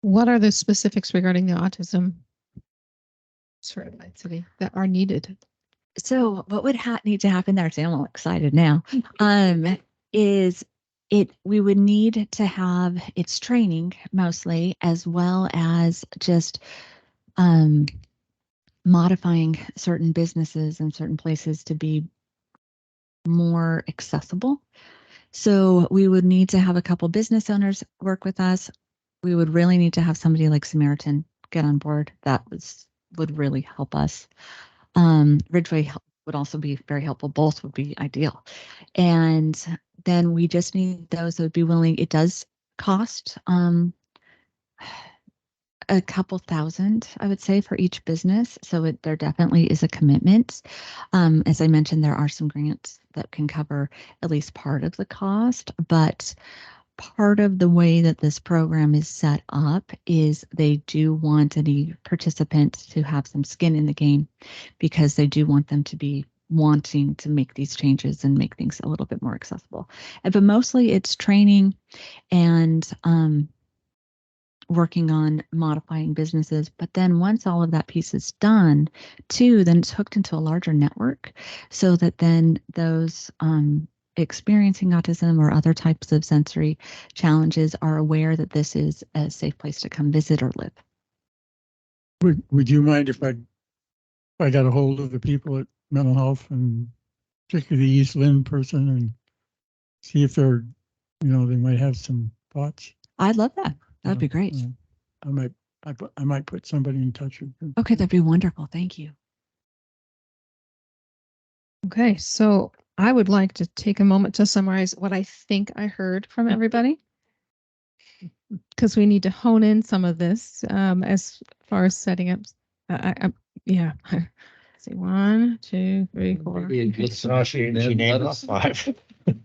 what are the specifics regarding the autism certified city that are needed? So what would need to happen there? See, I'm all excited now. We would need to have its training mostly, as well as just modifying certain businesses and certain places to be more accessible. So we would need to have a couple business owners work with us. We would really need to have somebody like Samaritan get on board. That would really help us. Ridgeway would also be very helpful. Both would be ideal. And then we just need those that would be willing. It does cost a couple thousand, I would say, for each business. So there definitely is a commitment. As I mentioned, there are some grants that can cover at least part of the cost, but part of the way that this program is set up is they do want any participant to have some skin in the game because they do want them to be wanting to make these changes and make things a little bit more accessible. But mostly it's training and working on modifying businesses. But then once all of that piece is done, too, then it's hooked into a larger network so that then those experiencing autism or other types of sensory challenges are aware that this is a safe place to come visit or live. Would you mind if I got a hold of the people at mental health and particularly the East Lynn person and see if they're, they might have some thoughts? I'd love that. That'd be great. I might put somebody in touch with them. Okay, that'd be wonderful. Thank you. Okay, so I would like to take a moment to summarize what I think I heard from everybody, because we need to hone in some of this as far as setting up. Yeah. See, 1, 2, 3, 4. She named off 5.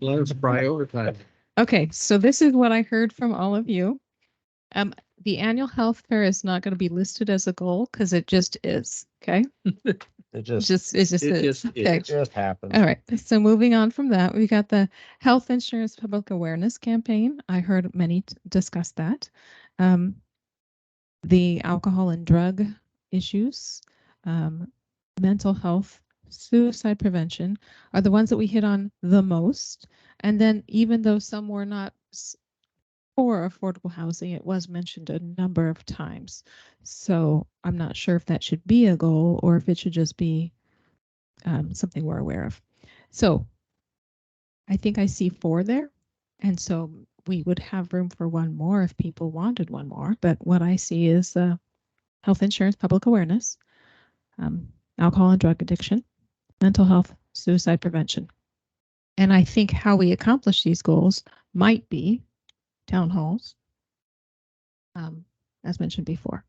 Let's prioritize. Okay, so this is what I heard from all of you. The annual health fair is not going to be listed as a goal because it just is. Okay. It just Okay. happens. All right. So moving on from that, we got the health insurance public awareness campaign. I heard many discuss that. The alcohol and drug issues, mental health, suicide prevention are the ones that we hit on the most. And then even though some were not for affordable housing, it was mentioned a number of times. So I'm not sure if that should be a goal or if it should just be something we're aware of. So I think I see 4 there. And so we would have room for one more if people wanted one more. But what I see is health insurance, public awareness, alcohol and drug addiction, mental health, suicide prevention. And I think how we accomplish these goals might be town halls, as mentioned before.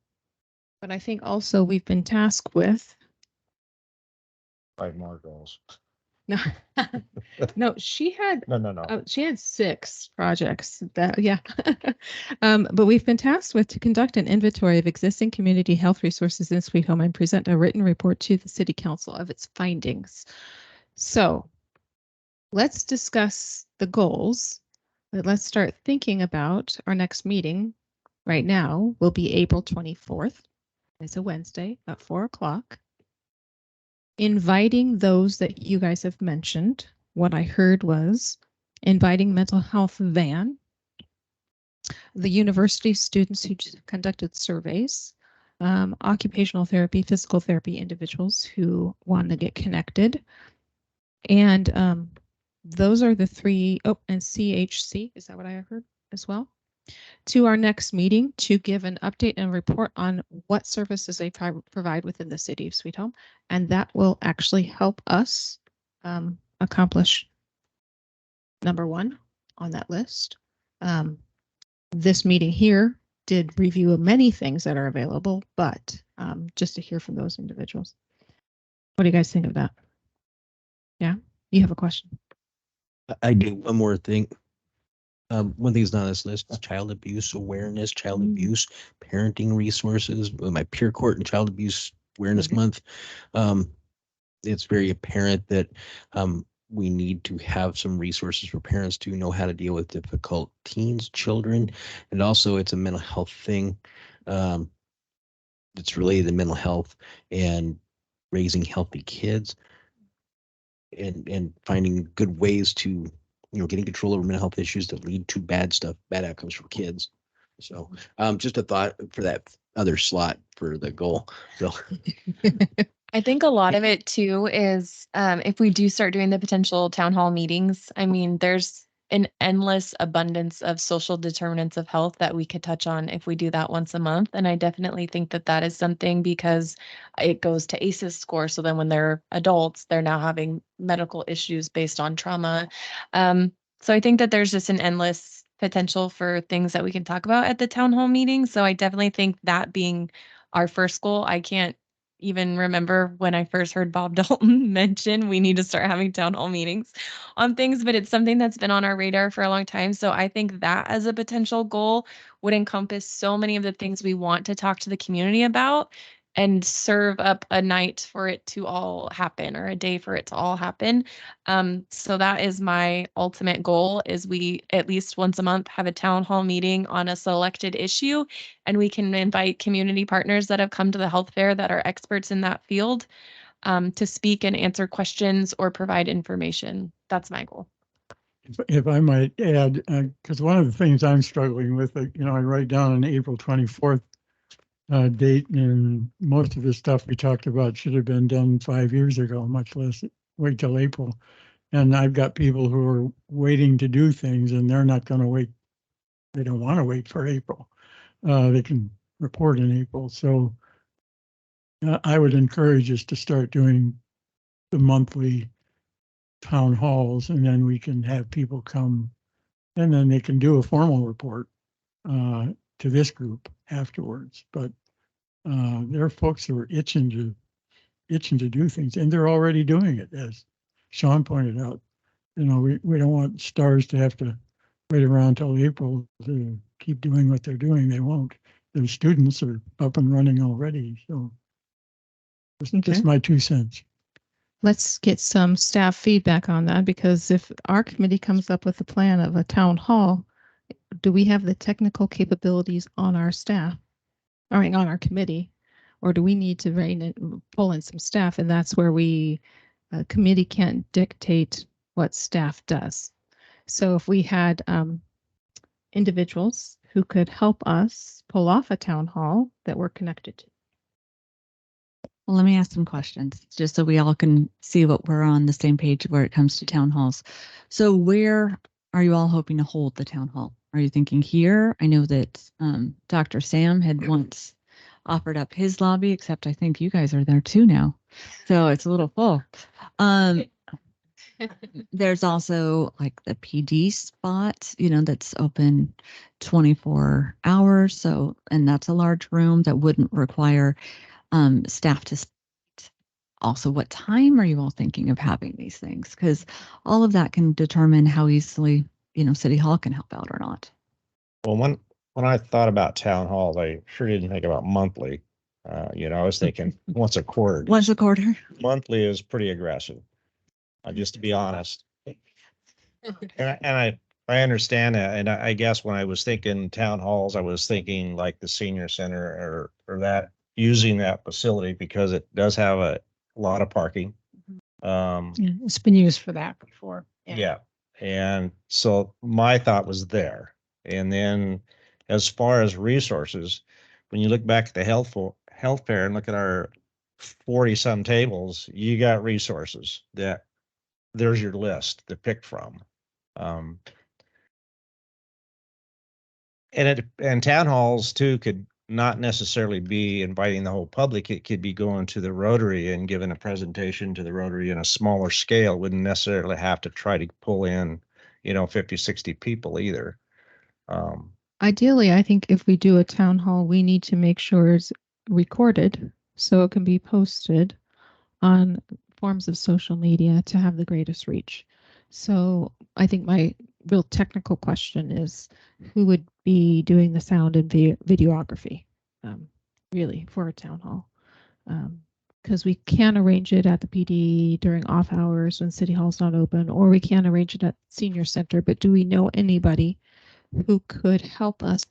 But I think also we've been tasked with 5 more goals. no, no, she had No. she had 6 projects that but we've been tasked with to conduct an inventory of existing community health resources in Sweet Home and present a written report to the City Council of its findings. So let's discuss the goals. But let's start thinking about our next meeting. Right now will be April 24th. It's a Wednesday at 4 o'clock. Inviting those that you guys have mentioned. What I heard was inviting mental health van, the university students who conducted surveys, occupational therapy, physical therapy individuals who want to get connected. And those are the 3, and CHC, is that what I heard as well? To our next meeting to give an update and report on what services they provide within the city of Sweet Home. And that will actually help us accomplish number 1 on that list. This meeting here did review of many things that are available, but just to hear from those individuals. What do you guys think of that? Yeah, you have a question? I do one more thing. One thing that's not on this list is child abuse awareness, child abuse parenting resources. My peer court and child abuse awareness month. It's very apparent that we need to have some resources for parents to know how to deal with difficult teens, children, and also it's a mental health thing. It's related to mental health and raising healthy kids. And finding good ways to, getting control over mental health issues that lead to bad outcomes for kids. So just a thought for that other slot for the goal. So I think a lot of it too is if we do start doing the potential town hall meetings, I mean, there's an endless abundance of social determinants of health that we could touch on if we do that once a month. And I definitely think that that is something because it goes to ACEs score. So then when they're adults, they're now having medical issues based on trauma. So I think that there's just an endless potential for things that we can talk about at the town hall meeting. So I definitely think that being our first goal, I can't even remember when I first heard Bob Dalton mention we need to start having town hall meetings on things, but it's something that's been on our radar for a long time. So I think that as a potential goal would encompass so many of the things we want to talk to the community about and serve up a night for it to all happen or a day for it to all happen. So that is my ultimate goal is we at least once a month have a town hall meeting on a selected issue, and we can invite community partners that have come to the health fair that are experts in that field to speak and answer questions or provide information. That's my goal. If I might add, because one of the things I'm struggling with, I write down an April 24th date, and most of the stuff we talked about should have been done 5 years ago, much less wait till April. And I've got people who are waiting to do things, and they're not going to wait. They don't want to wait for April. They can report in April. So I would encourage us to start doing the monthly town halls, and then we can have people come, and then they can do a formal report to this group afterwards. But there are folks who are itching to do things, and they're already doing it, as Sean pointed out. We don't want stars to have to wait around till April to keep doing what they're doing. They won't. The students are up and running already. So just my 2 cents. Let's get some staff feedback on that, because if our committee comes up with a plan of a town hall, do we have the technical capabilities on our staff? All right, on our committee, or do we need to pull in some staff? And that's where committee can't dictate what staff does. So if we had individuals who could help us pull off a town hall that we're connected to. Well, let me ask some questions just so we all can see what we're on the same page where it comes to town halls. So where are you all hoping to hold the town hall? Are you thinking here? I know that Dr. Sam had once offered up his lobby, except I think you guys are there too now. So it's a little full. There's also like the PD spot, that's open 24 hours. So, and that's a large room that wouldn't require staff to speak. Also, what time are you all thinking of having these things? Because all of that can determine how easily, City Hall can help out or not. Well, when I thought about town halls, I sure didn't think about monthly. I was thinking once a quarter. Once a quarter. Monthly is pretty aggressive, just to be honest. And I understand that, and I guess when I was thinking town halls, I was thinking like the senior center or that, using that facility because it does have a lot of parking. Yeah, it's been used for that before. Yeah. And so my thought was there. And then as far as resources, when you look back at the health fair and look at our 40 some tables, you got resources that there's your list to pick from. And town halls too could not necessarily be inviting the whole public. It could be going to the Rotary and giving a presentation to the Rotary in a smaller scale. Wouldn't necessarily have to try to pull in, 50, 60 people either. Ideally, I think if we do a town hall, we need to make sure it's recorded so it can be posted on forms of social media to have the greatest reach. So I think my real technical question is who would be doing the sound and videography really for a town hall? Because we can arrange it at the PD during off hours when City Hall's not open, or we can arrange it at Senior Center. But do we know anybody who could help us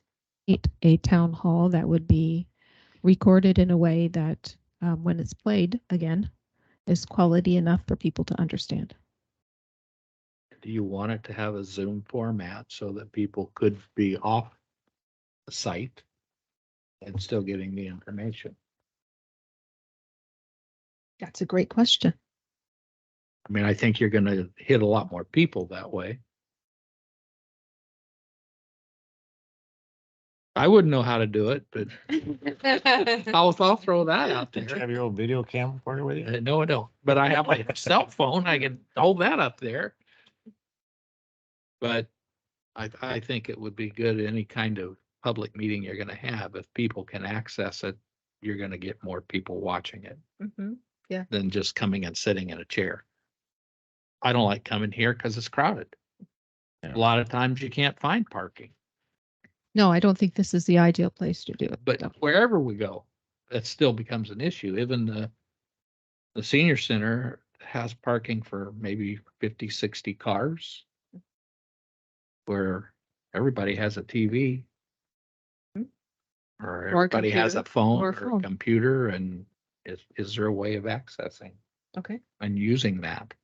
create a town hall that would be recorded in a way that when it's played again is quality enough for people to understand? Do you want it to have a Zoom format so that people could be off the site and still getting the information? That's a great question. I mean, I think you're going to hit a lot more people that way. I wouldn't know how to do it, but I'll throw that out Did you there. have your old video camcorder with you? No, I don't. But I have my cell phone. I can hold that up there. But I think it would be good any kind of public meeting you're going to have if people can access it, you're going to get more people watching it Mhm. than just coming and sitting in a chair. I don't like coming here because it's crowded. Yeah. A lot of times you can't find parking, No, I don't think this is the ideal place to do it. but No. wherever we go, that still becomes an issue. Even the senior center has parking for maybe 50, 60 cars where everybody has a TV or everybody has a computer, phone or or a phone. a computer, and is there a way of accessing Okay. and using that?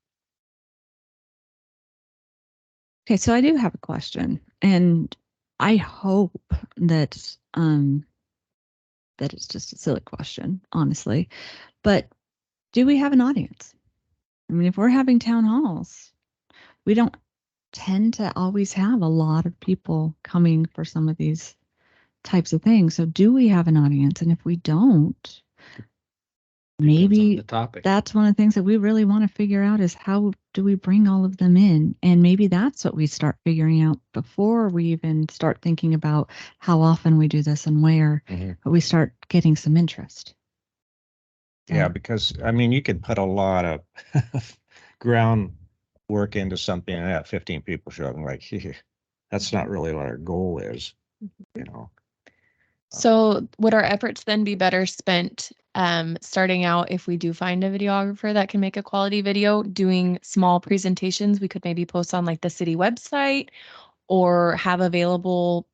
Okay, so I do have a question, and I hope that that it's just a silly question, honestly. But do we have an audience? I mean, if we're having town halls, we don't tend to always have a lot of people coming for some of these types of things. So do we have an audience? And if we don't, Depends on maybe the topic. that's one of the things that we really want to figure out is how do we bring all of them in? And maybe that's what we start figuring out before we even start thinking about how often we do this and where, Mhm. but we start getting some interest. Yeah, So- because I mean, you could put a lot of ground work into something and have 15 people show up and like, that's not really what our goal is, you know? So would our efforts then be better spent starting out if we do find a videographer that can make a quality video, doing small presentations we could maybe post on like the city website or have available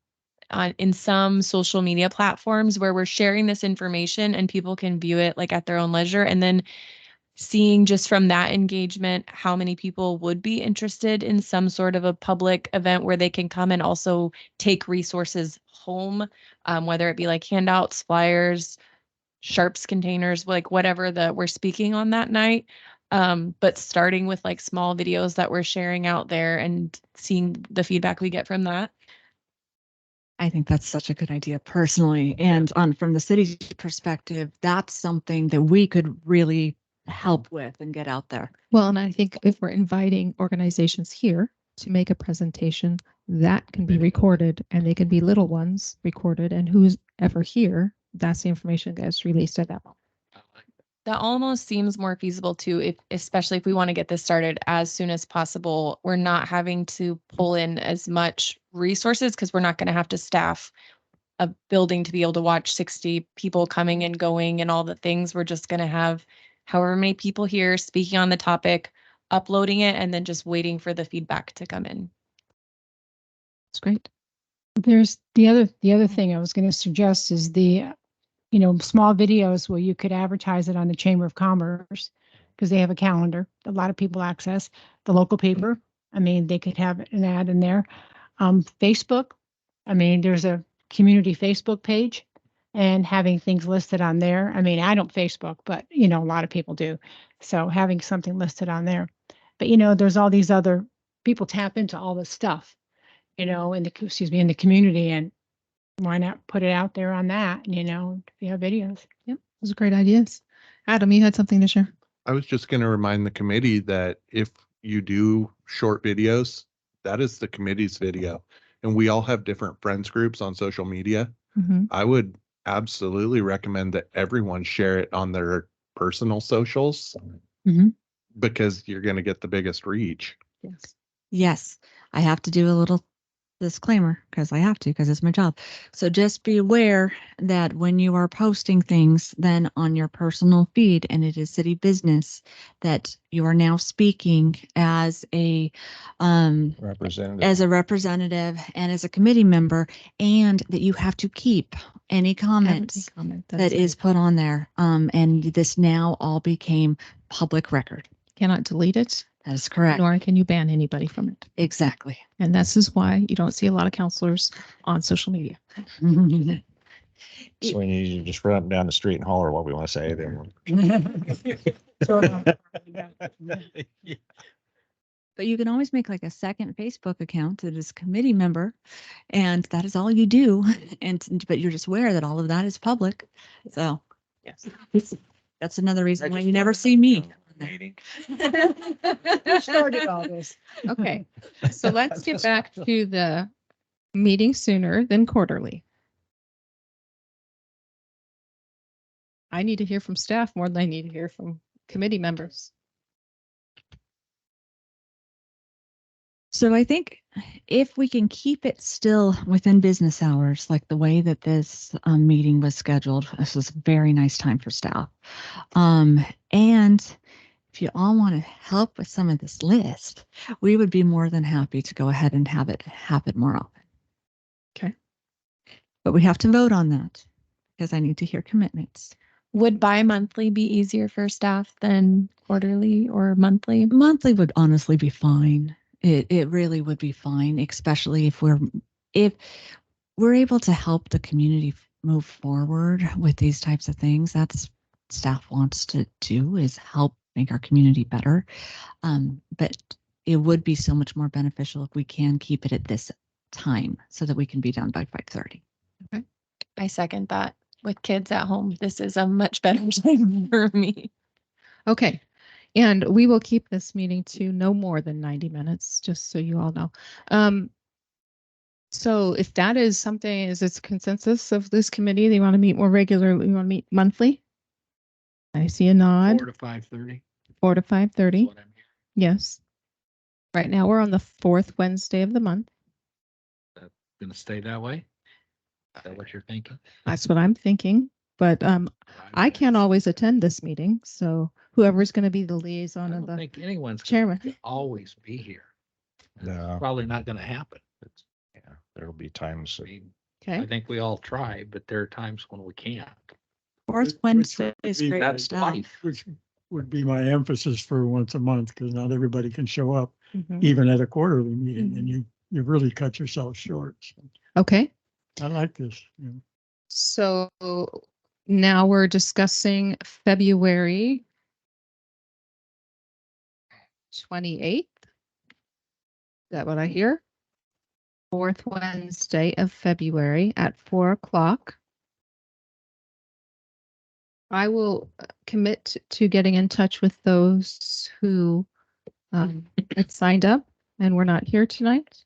in some social media platforms where we're sharing this information and people can view it like at their own leisure, and then seeing just from that engagement how many people would be interested in some sort of a public event where they can come and also take resources home, whether it be like handouts, flyers, sharps containers, like whatever that we're speaking on that night. But starting with like small videos that we're sharing out there and seeing the feedback we get from that. I think that's such a good idea personally. And on from the city's perspective, that's something that we could really help with and get out there. Well, and I think if we're inviting organizations here to make a presentation, that can be recorded and they can be little ones recorded, and who's ever here, that's the information that gets released at that moment. That almost seems more feasible too, if especially if we want to get this started as soon as possible. We're not having to pull in as much resources because we're not going to have to staff a building to be able to watch 60 people coming and going and all the things. We're just going to have however many people here speaking on the topic, uploading it, and then just waiting for the feedback to come in. It's great. There's the other thing I was going to suggest is the, small videos where you could advertise it on the Chamber of Commerce because they have a calendar. A lot of people access the local paper. I mean, they could have an ad in there. Facebook. I mean, there's a community Facebook page and having things listed on there. I mean, I don't Facebook, but a lot of people do. So having something listed on there. But there's all these other people tap into all this stuff, in the community, and why not put it out there on that, if you have videos. Yep, those are great ideas. Adam, you had something to share? I was just going to remind the committee that if you do short videos, that is the committee's video. And we all have different friends groups on social media. Mm-hmm. I would absolutely recommend that everyone share it on their personal socials Mhm. because you're going to get the biggest reach. Yes. Yes, I have to do a little disclaimer because I have to, because it's my job. So just be aware that when you are posting things then on your personal feed and it is city business, that you are now speaking as a representative and as a committee member, and that you have to keep any comments that is put on there. And this now all became public record. Cannot delete it, That is correct. nor can you ban anybody from it. Exactly. And this is why you don't see a lot of counselors on social media. So we need to just run up and down the street and holler what we want to say. Then But you can always make like a second Facebook account that is committee member, and that is all you do. But you're just aware that all of that is public. So Yes. that's another reason why you never see me. meeting. Who started all this? Okay, so let's get back to the meeting sooner than quarterly. I need to hear from staff more than I need to hear from committee members. So I think if we can keep it still within business hours, like the way that this meeting was scheduled, this was a very nice time for staff. And if you all want to help with some of this list, we would be more than happy to go ahead and have it happen more often. Okay. But we have to vote on that because I need to hear commitments. Would bi-monthly be easier for staff than quarterly or monthly? Monthly would honestly be fine. It really would be fine, especially if we're able to help the community move forward with these types of things. That's staff wants to do, is help make our community better. But it would be so much more beneficial if we can keep it at this time so that we can be done by 5:30. I second that. With kids at home, this is a much better time for me. Okay. And we will keep this meeting to no more than 90 minutes, just so you all know. So if that is something, is this consensus of this committee, they want to meet more regularly, we want to meet monthly? I see a nod, 4 to 5:30. 4 to 5:30. What I'm hearing. Yes. Right now, we're on the fourth Wednesday of the month. Gonna stay that way? Is that what you're thinking? That's what I'm thinking. But I can't always attend this meeting, so whoever's going to be the I liaison of don't the think anyone's chairman. gonna always be here. No. Probably not gonna happen. Yeah, there'll be times. I mean, I Okay. think we all try, but there are times when we can't. Fourth Which Wednesday would is be- great. That's stuff. life. Which would be my emphasis for once a month, because not everybody can show up, Mhm. even at a quarterly meeting, and you really cut yourself short. So Okay. I like this. You know. So now we're discussing February 28th. Is that what I hear? Fourth Wednesday of February at 4 o'clock. I will commit to getting in touch with those who had signed up and were not here tonight.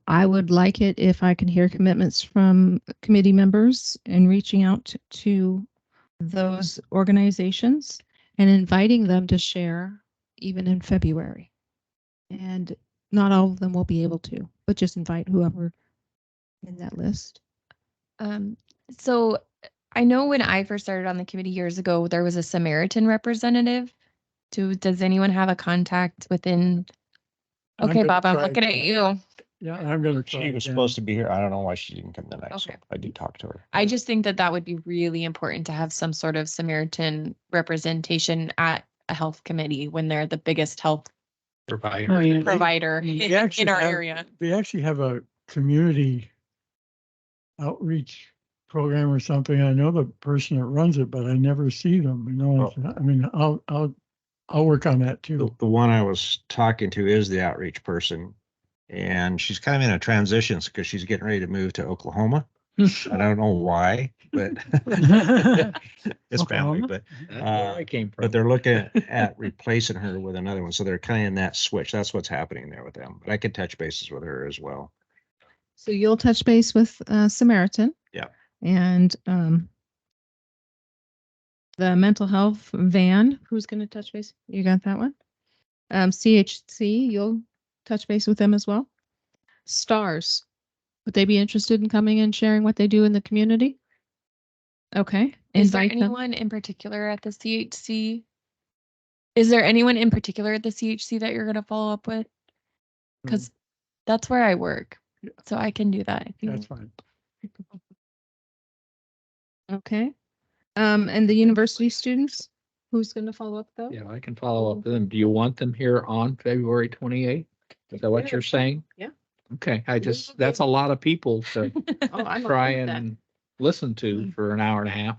I would like it if I can hear commitments from committee members and reaching out to those organizations and inviting them to share even in February. And not all of them will be able to, but just invite whoever in that list. So I know when I first started on the committee years ago, there was a Samaritan representative. Does anyone have a contact within? I'm Okay, gonna Bob, I'm try looking at you. Yeah, I'm gonna try. She was again. supposed to be here. I don't know why she didn't come tonight, so Okay. I did talk to her. I just think that that would be really important to have some sort of Samaritan representation at a health committee when they're the biggest health Provider. Oh, yeah. provider We in actually our have- area. They actually have a community outreach program or something. I know the person that runs it, but I never see them. You know, I mean, I'll work on that The, too. the one I was talking to is the outreach person, and she's kind of in a transition because she's getting ready to move to Oklahoma. I don't know why, but it's family, Oklahoma? but That's where I came from. but they're looking at replacing her with another one. So they're kind of in that switch. That's what's happening there with them. But I could touch bases with her as well. So you'll touch base with Samaritan. Yeah. And the mental health van, who's going to touch base? You got that one? CHC, you'll touch base with them as well. STARS, would they be interested in coming and sharing what they do in the community? Okay. Is there Invite them. anyone in particular at the CHC? Is there anyone in particular at the CHC that you're going to follow up with? Because that's where I work. So I can do that. If you That's fine. Okay. And the university students, who's going to follow up though? Yeah, I can follow up with them. Do you want them here on February 28th? Is that what you're saying? Yeah. Okay, that's a lot of people to Oh, I'm try okay with that. and listen to for an hour and a half.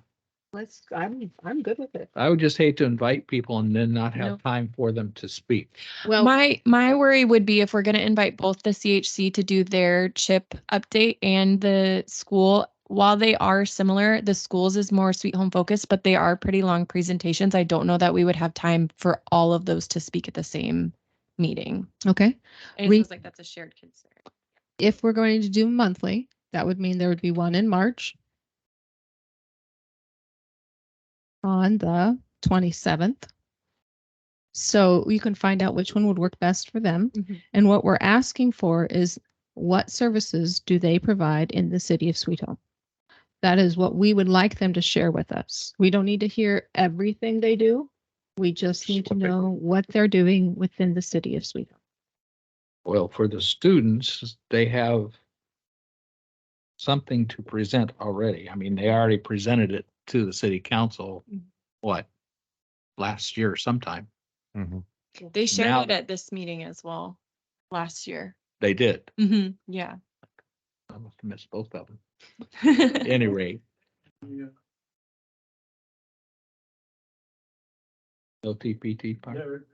I'm good with it. I would just hate to invite people and then not have No. time for them to speak. Well, My worry would be if we're going to invite both the CHC to do their CHIP update and the school, while they are similar, the schools is more sweet home focused, but they are pretty long presentations. I don't know that we would have time for all of those to speak at the same meeting. okay. It Re- feels like that's a shared concern. If we're going to do monthly, that would mean there would be one in March on the 27th. So you can find out which one would work best for them. Mhm. And what we're asking for is what services do they provide in the city of Sweet Home? That is what we would like them to share with us. We don't need to hear everything they do. We just need to know what they're doing within the city of Sweet Home. Well, for the students, they have something to present already. I mean, they already presented it to the city council, what, last year sometime. Mhm. They shared Now- it at this meeting as well last year. They did. Yeah. I must have missed both of them. At any rate. LTPT part.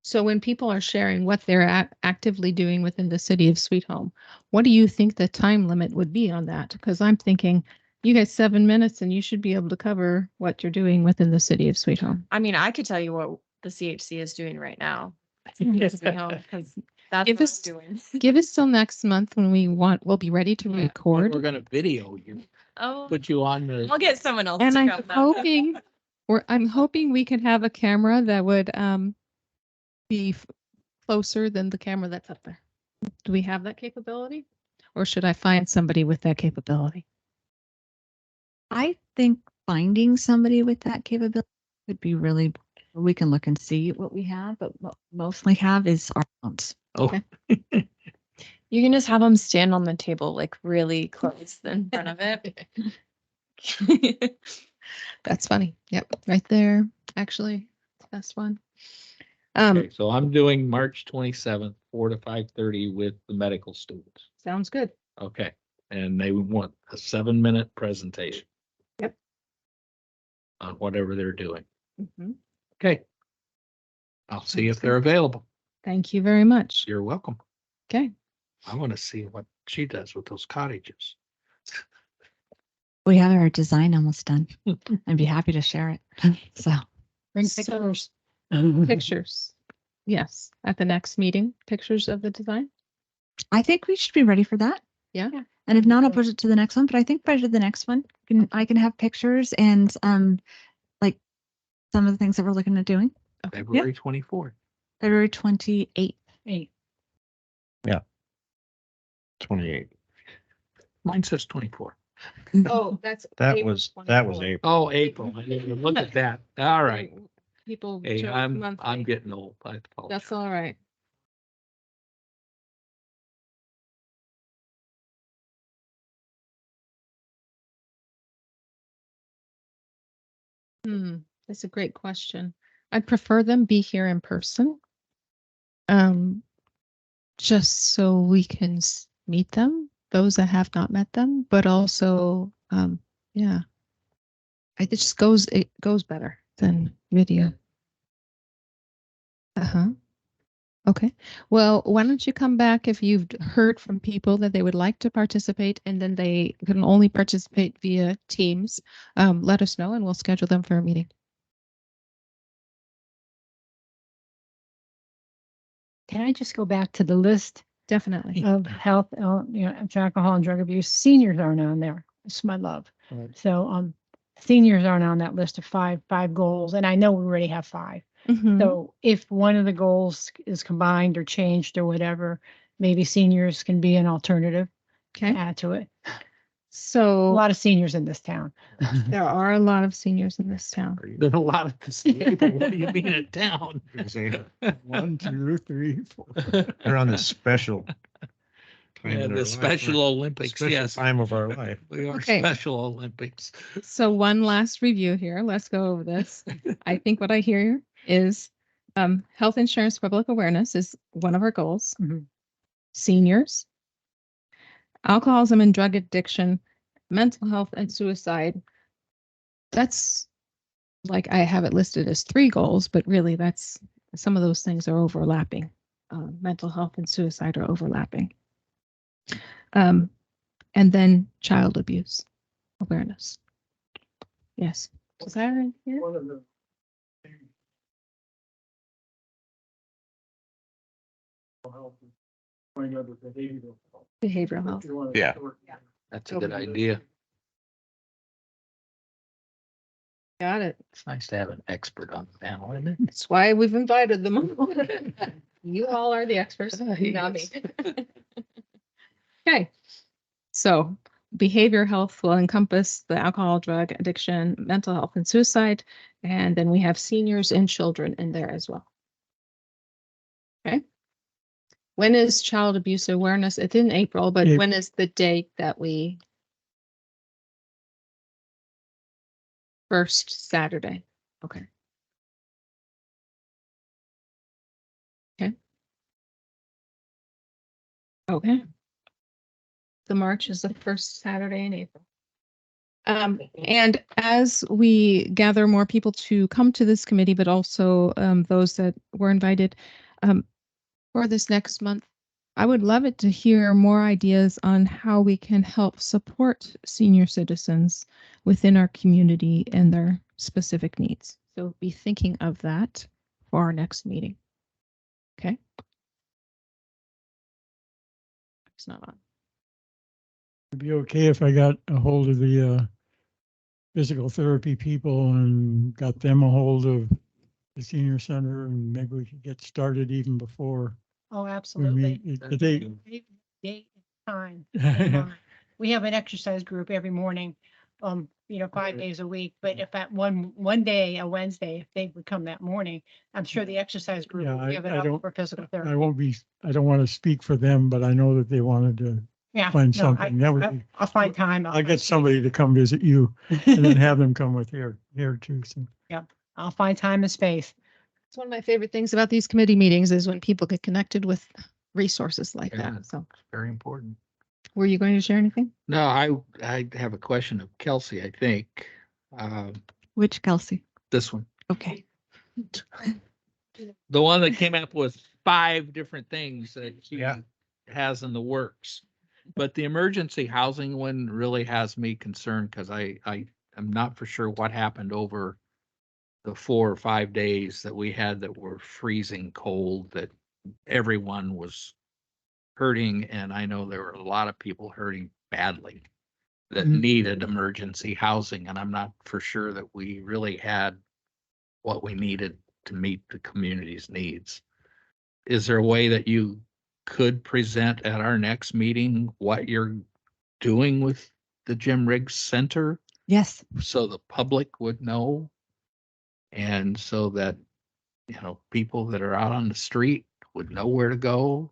So when people are sharing what they're actively doing within the city of Sweet Home, what do you think the time limit would be on that? Because I'm thinking you got 7 minutes and you should be able to cover what you're doing within the city of Sweet Home. I mean, I could tell you what the CHC is doing right now. Because that's Give what us- I'm doing. Give us till next month when we'll be ready to When record. we're gonna video you, Oh, put you on the. I'll get someone else. And to I'm film that. hoping, I'm hoping we can have a camera that would be closer than the camera that's up there. Do we have that capability? Or should I find somebody with that capability? I think finding somebody with that capability would be really, we can look and see what we have, but what we mostly have is our phones. Oh, Okay. You can just have them stand on the table, like really close in front of it. That's funny. Yep, right there. Actually, that's one. okay, so I'm doing March 27th, 4 to 5:30 with the medical students. Sounds good. Okay, and they want a 7-minute presentation. Yep. On whatever they're doing. Mhm. Okay. I'll see if they're available. Thank you very much. You're welcome. Okay. I want to see what she does with those cottages. We have our design almost done. I'd be happy to share it. So Bring So- pictures. Pictures. Yes, at the next meeting, pictures of the design. I think we should be ready for that. Yeah. And if not, I'll push it to the next one, but I think by the next one, I can have pictures and like some of the things that we're looking at doing. February 24th. February 28th. 28. Mine says 24. Oh, that's. That was April. Oh, April. I didn't even look at that. All right. People. Hey, joke I'm monthly. getting old. I apologize. That's all right. That's a great question. I'd prefer them be here in person. Just so we can meet them, those that have not met them, but also, yeah. It goes better than video. Uh-huh. Okay. Well, why don't you come back if you've heard from people that they would like to participate and then they can only participate via Teams. Let us know and we'll schedule them for a meeting. Can I just go back to the list Definitely. of health, alcohol and drug abuse? Seniors aren't on there. It's my love. Right. So, seniors aren't on that list of five goals, and I know we already have 5. Mhm. So if one of the goals is combined or changed or whatever, maybe seniors can be an alternative to Okay. add to it. A So lot of seniors in this town. there are a lot of seniors in this town. There's a lot of this. What do you mean in town? 1, 2, 3, 4. They're on this special time Yeah, in our the life. Special Olympics, Special yes. time of our life. We are Okay. Special Olympics. So one last review here. Let's go over this. I think what I hear is health insurance public awareness is one of our goals. Mhm. Seniors, alcoholism and drug addiction, mental health and suicide. That's like I have it listed as 3 goals, but really that's some of those things are overlapping. Mental health and suicide are overlapping. And then child abuse awareness. Yes. Was that right here? One of the health is going under behavioral health. Behavioral health. Yeah. That's a good idea. Got it. It's nice to have an expert on the panel, isn't it? That's why we've invited them. You all are the experts, not me. Okay. So behavior health will encompass the alcohol, drug addiction, mental health and suicide. And then we have seniors and children in there as well. Okay. When is child abuse awareness? It's in April, but April. when is the date that we? First Saturday. Okay. Okay. Okay. The March is the first Saturday in April. And as we gather more people to come to this committee, but also those that were invited for this next month, I would love it to hear more ideas on how we can help support senior citizens within our community and their specific needs. So be thinking of that for our next meeting. Okay. It's not on. It'd be okay if I got a hold of the physical therapy people and got them a hold of the senior center, and maybe we could get started even before Oh, we absolutely. meet. But they, Date, time. in mind. We have an exercise group every morning, 5 days a week. But if at one day, a Wednesday, if they would come that morning, I'm sure the exercise group Yeah, will give it I up don't- for physical I therapy. won't be, I don't want to speak for them, but I know that they wanted to Yeah. find no, something. That would be, I'll find time. I'll get somebody to come visit you and then have them come with here too. So I'll find time and space. It's one of my favorite things about these committee meetings is when people get connected with resources like Yeah. that. So Very important. were you going to share anything? No, I have a question of Kelsey, I think. Which Kelsey? This one. Okay. The one that came up with 5 different things that she Yeah. has in the works. But the emergency housing one really has me concerned because I am not for sure what happened over the 4 or 5 days that we had that were freezing cold, that everyone was hurting. And I know there were a lot of people hurting badly that Mhm. needed emergency housing. And I'm not for sure that we really had what we needed to meet the community's needs. Is there a way that you could present at our next meeting what you're doing with the Jim Riggs Center Yes. so the public would know? And so that, people that are out on the street would know where to go?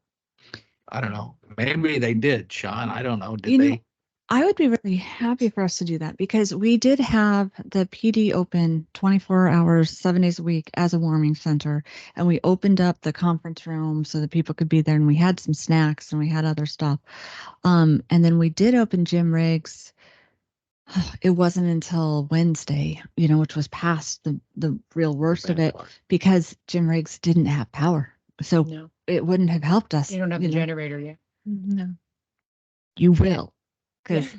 I don't know. Maybe they did, Sean. I don't know. Did You know, they? I would be really happy for us to do that because we did have the PD open 24 hours, 7 days a week as a warming center. And we opened up the conference room so that people could be there, and we had some snacks and we had other stuff. And then we did open Jim Riggs. It wasn't until Wednesday, which was past the real worst of it, because Jim Riggs didn't have power. So No, it wouldn't have helped us. you don't have the generator yet. No. You will. Because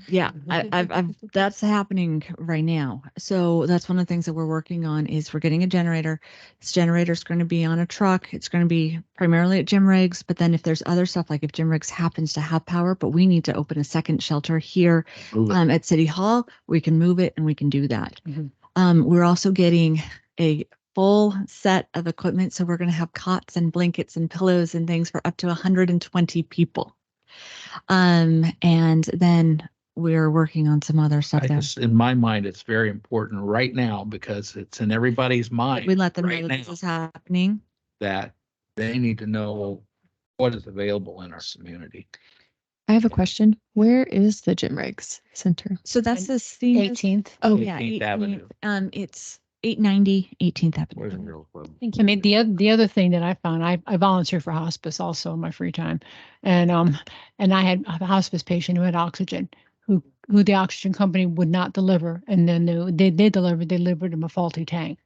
I've that's happening right now. So that's one of the things that we're working on is we're getting a generator. This generator is going to be on a truck. It's going to be primarily at Jim Riggs. But then if there's other stuff, like if Jim Riggs happens to have power, but we need to open a second shelter here Move it. at City Hall, we can move it and we can do that. Mhm. We're also getting a full set of equipment. So we're going to have cots and blankets and pillows and things for up to 120 people. And then we're working on some other stuff there. In my mind, it's very important right now because it's in everybody's mind. We let them know right that now this is happening. that they need to know what is available in our community. I have a question. Where is the Jim Riggs Center? So that's And the senior. 18th. Oh, yeah. 18th Avenue. It's 890 18th Avenue. Where's the Real Club? I mean, the other thing that I found, I volunteer for hospice also in my free time. And I had a hospice patient who had oxygen, who the oxygen company would not deliver. And then they delivered him a faulty tank.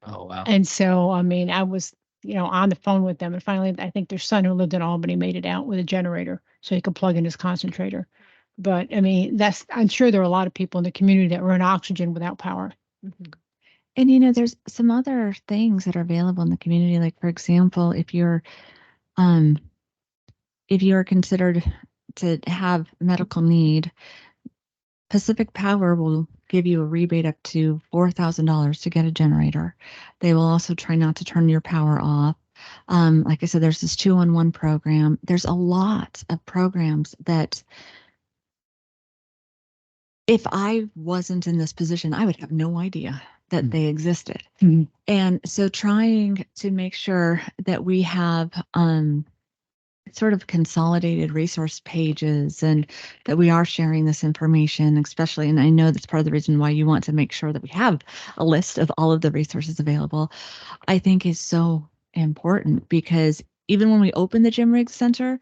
Oh, wow. And so, I mean, I was, on the phone with them, and finally, I think their son who lived in Albany made it out with a generator so he could plug in his concentrator. But I mean, I'm sure there are a lot of people in the community that were on oxygen without power. And there's some other things that are available in the community. Like, for example, if you're considered to have medical need, Pacific Power will give you a rebate up to $4,000 to get a generator. They will also try not to turn your power off. Like I said, there's this 2-on-1 program. There's a lot of programs that if I wasn't in this position, I would have no idea that they existed. Mhm. And so trying to make sure that we have sort of consolidated resource pages and that we are sharing this information, especially, and I know that's part of the reason why you want to make sure that we have a list of all of the resources available, I think is so important, because even when we opened the Jim Riggs Center,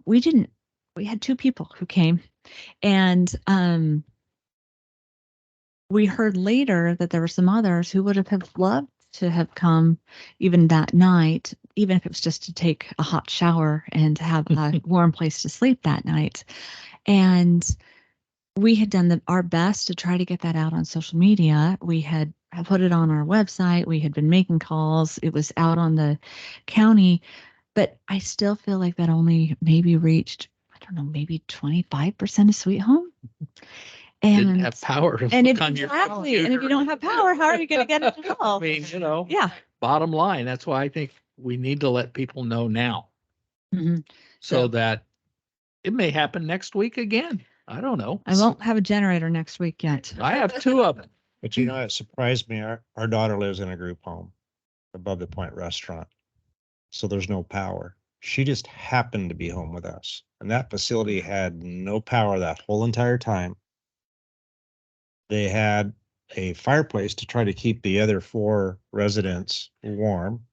we had 2 people who came, and we heard later that there were some others who would have loved to have come even that night, even if it was just to take a hot shower and to have a warm place to sleep that night. And we had done our best to try to get that out on social media. We had put it on our website. We had been making calls. It was out on the county, but I still feel like that only maybe reached, I don't know, maybe 25% of Sweet Home. Didn't And have power to and look on your exactly, and if you computer. don't have power, how are you going to get it I involved? mean, you know, Yeah. bottom line, that's why I think we need to let people know now Mhm. so So- that it may happen next week again. I don't know. I won't have a generator next week yet. I have 2 of them. But you know, it surprised me. Our daughter lives in a group home above the Point Restaurant. So there's no power. She just happened to be home with us. And that facility had no power that whole entire time. They had a fireplace to try to keep the other 4 residents warm.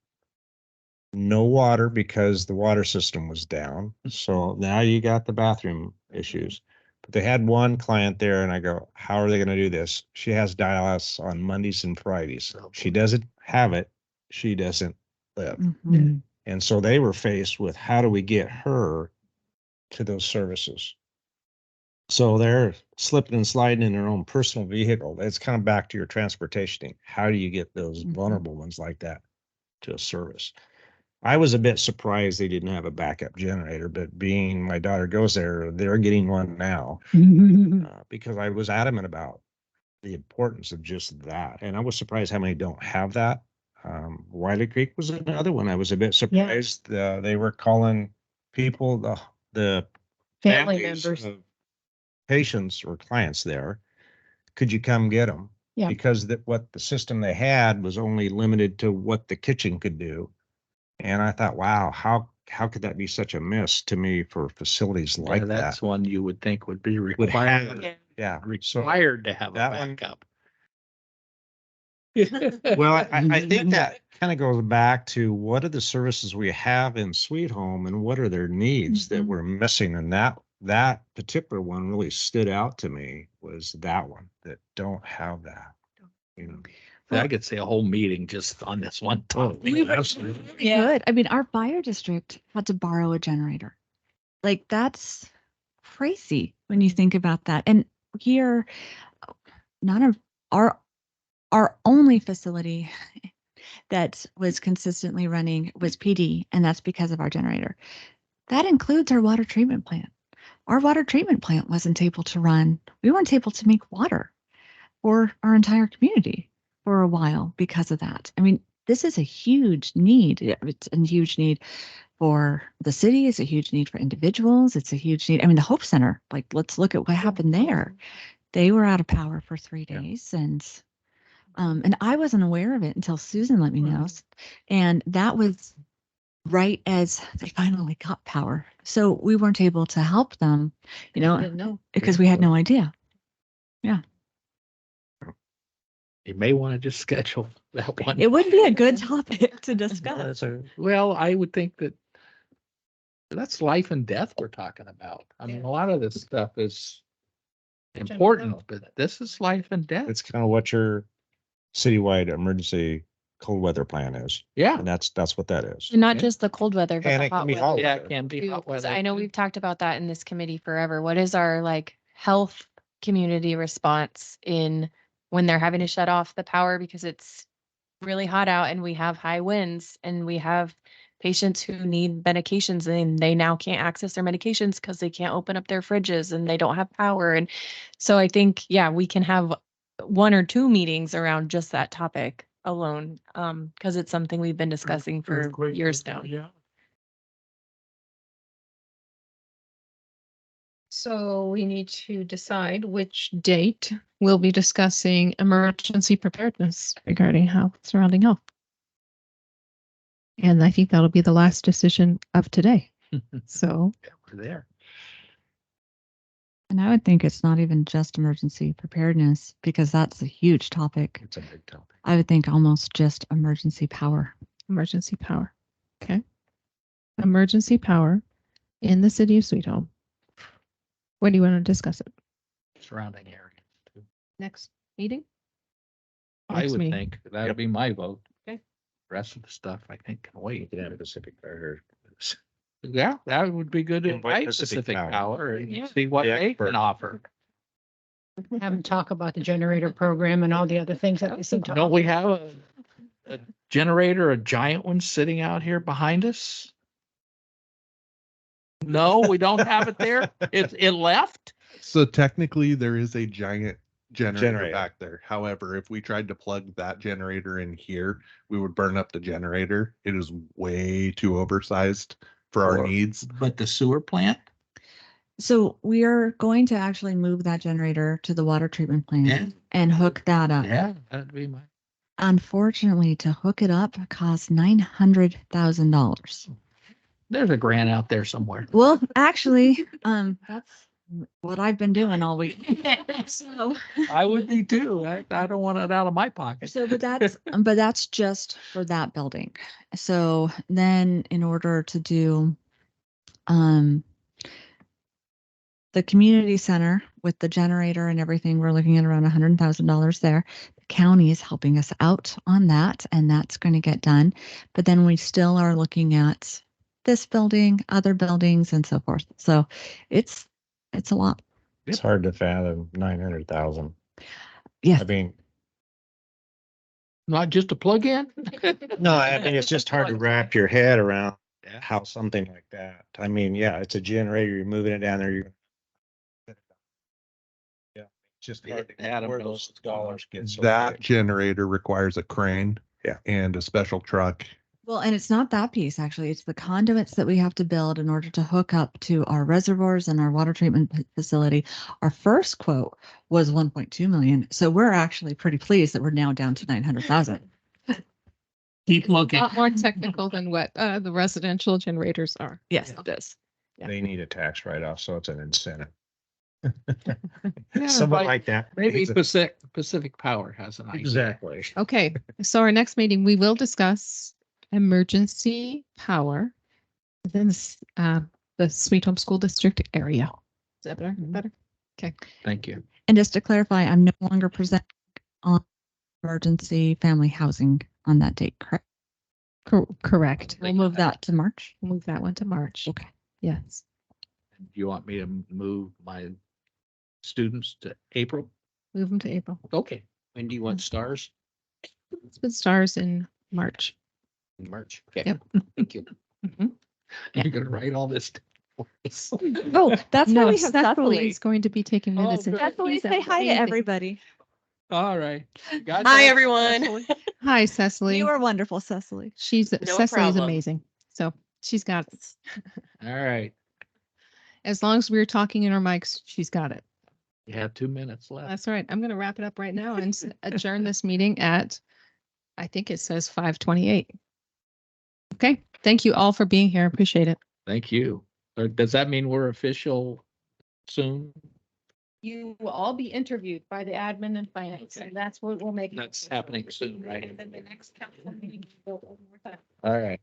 No water because the water system was down. So now you got the bathroom issues. But they had one client there and I go, how are they going to do this? She has dialysis on Mondays and Fridays. She doesn't have it. She doesn't live. Mhm. And so they were faced with how do we get her to those services? So they're slipping and sliding in their own personal vehicle. It's kind of back to your transportation thing. How do you get those Mhm. vulnerable ones like that to a service? I was a bit surprised they didn't have a backup generator, but being my daughter goes there, they're getting one now because I was adamant about the importance of just that. And I was surprised how many don't have that. Wiley Creek was another one. I was a bit surprised. They were calling people, the Family families members. of patients or clients there, could you come get them? Yeah. Because what the system they had was only limited to what the kitchen could do. And I thought, wow, how could that be such a miss to me for facilities like Yeah, that's that? one you would think would be Would have, required, yeah. So, required to have a that one- backup. well, I think that kind of goes back to what are the services we have in Sweet Home and what are their needs that Mhm. we're missing? And that particular one really stood out to me was that one that don't have that. You know, I could say a whole meeting just on this one topic. Good. I mean, our fire district had to borrow a generator. Like, that's crazy when you think about that. And here, none of our only facility that was consistently running was PD, and that's because of our generator. That includes our water treatment plant. Our water treatment plant wasn't able to run. We weren't able to make water for our entire community for a while because of that. I mean, this is a huge need. It's a huge need for the city. It's a huge need for individuals. It's a huge need. I mean, the Hope Center, like, let's look at what happened there. They were out of power for 3 days, and I wasn't aware of it until Susan let me know. And that was right as they finally got power. So we weren't able to help them, know. because we had no idea. You may want to just schedule that one. It would be a good topic to discuss. That's well, I would think that that's life and death we're talking about. I mean, a lot of this stuff is important, but this is life and death. it's kind of what your citywide emergency cold weather plan is. Yeah. And that's what that is. And not Okay. just the cold weather, but And the it can hot be weather. hot Yeah, weather. it can be too, hot 'cause weather. I know too. we've talked about that in this committee forever. What is our like health community response in when they're having to shut off the power because it's really hot out and we have high winds and we have patients who need medications and they now can't access their medications because they can't open up their fridges and they don't have power. And so I think, yeah, we can have 1 or 2 meetings around just that topic alone, because it's something we've been discussing for Earthquake, years now. Yeah. So we need to decide which date we'll be discussing emergency preparedness regarding health, surrounding health. And I think that'll be the last decision of today. So Yeah, we're there. And I would think it's not even just emergency preparedness because that's a huge topic. It's a big topic. I would think almost just emergency power. emergency power. Okay. Emergency power in the city of Sweet Home. When do you want to discuss it? Surrounding area. too. Next meeting? I Next would meeting. think that'd be my vote. Okay. Rest of the stuff, I think, can You wait. can have Pacific Fire. Yeah, that would be good to Invite invite Pacific Pacific Power. Power and Yeah. see what The they expert. can offer. Have them talk about the generator program and all the other things that they seem to. Don't we have a generator, a giant one sitting out here behind us? No, we don't have it there. It left? So technically, there is a giant generator Generator. back there. However, if we tried to plug that generator in here, we would burn up the generator. It is way too oversized for our Or- needs. But the sewer plant? So we are going to actually move that generator to the water treatment plant Yeah. and hook that up. Yeah, that'd be my. Unfortunately, to hook it up costs $900,000. There's a grant out there somewhere. Well, actually, that's what I've been doing all week. So, I would be too. I don't want it out of my pocket. but that's just for that building. So then in order to do, the community center with the generator and everything, we're looking at around $100,000 there. The county is helping us out on that, and that's going to get done. But then we still are looking at this building, other buildings, and so forth. So it's a lot. It's hard to fathom 900,000. Yeah. I mean, Not just a plug-in? no, I mean, it's just hard to wrap your head around Yeah. how something like that. I mean, yeah, it's a generator. You're moving it down there. You're. Yeah, just hard to Adam where knows. those dollars get so That big. generator requires a crane. Yeah. And a special truck. Well, and it's not that piece, actually. It's the conduits that we have to build in order to hook up to our reservoirs and our water treatment facility. Our first quote was 1.2 million. So we're actually pretty pleased that we're now down to 900,000. Keep A looking. lot more technical than what the residential generators are. Yes, Yeah. it is. Yeah. They need a tax write-off, so it's an incentive. Yeah, Something like- like that. Maybe It's a- Pacific Power has an idea. Exactly. Okay, so our next meeting, we will discuss emergency power within the Sweet Home School District area. Is that better? Better? Thank you. And just to clarify, I'm no longer presenting on emergency family housing on that date, correct? Correct. We'll move that to March. We'll move that one to March. Okay. Yes. Do you want me to move my students to April? Move them to April. Okay. When do you want stars? Let's put stars in March. In March. Okay. Yep. Thank you. Mhm. You're gonna write all this. down. Oh, that's No, why we have Cecily Cecily. is going to be taking minutes. and Cecily, she's say hi to amazing. everybody. All right. Got Hi, that, everyone. Cecily? Hi, Cecily. You are wonderful, Cecily. Cecily's problem. amazing. So she's got it. All right. As long as we're talking in our mics, she's got it. You have 2 minutes left. That's right. I'm going to wrap it up right now and adjourn this meeting at, I think it says 5:28. Okay. Thank you all for being here. Appreciate it. Thank you. Or does that mean we're official soon? You will all be interviewed by the admin and finance, and that's what we'll make. That's happening soon, right? And then the next council meeting. we'll go one more time. All right.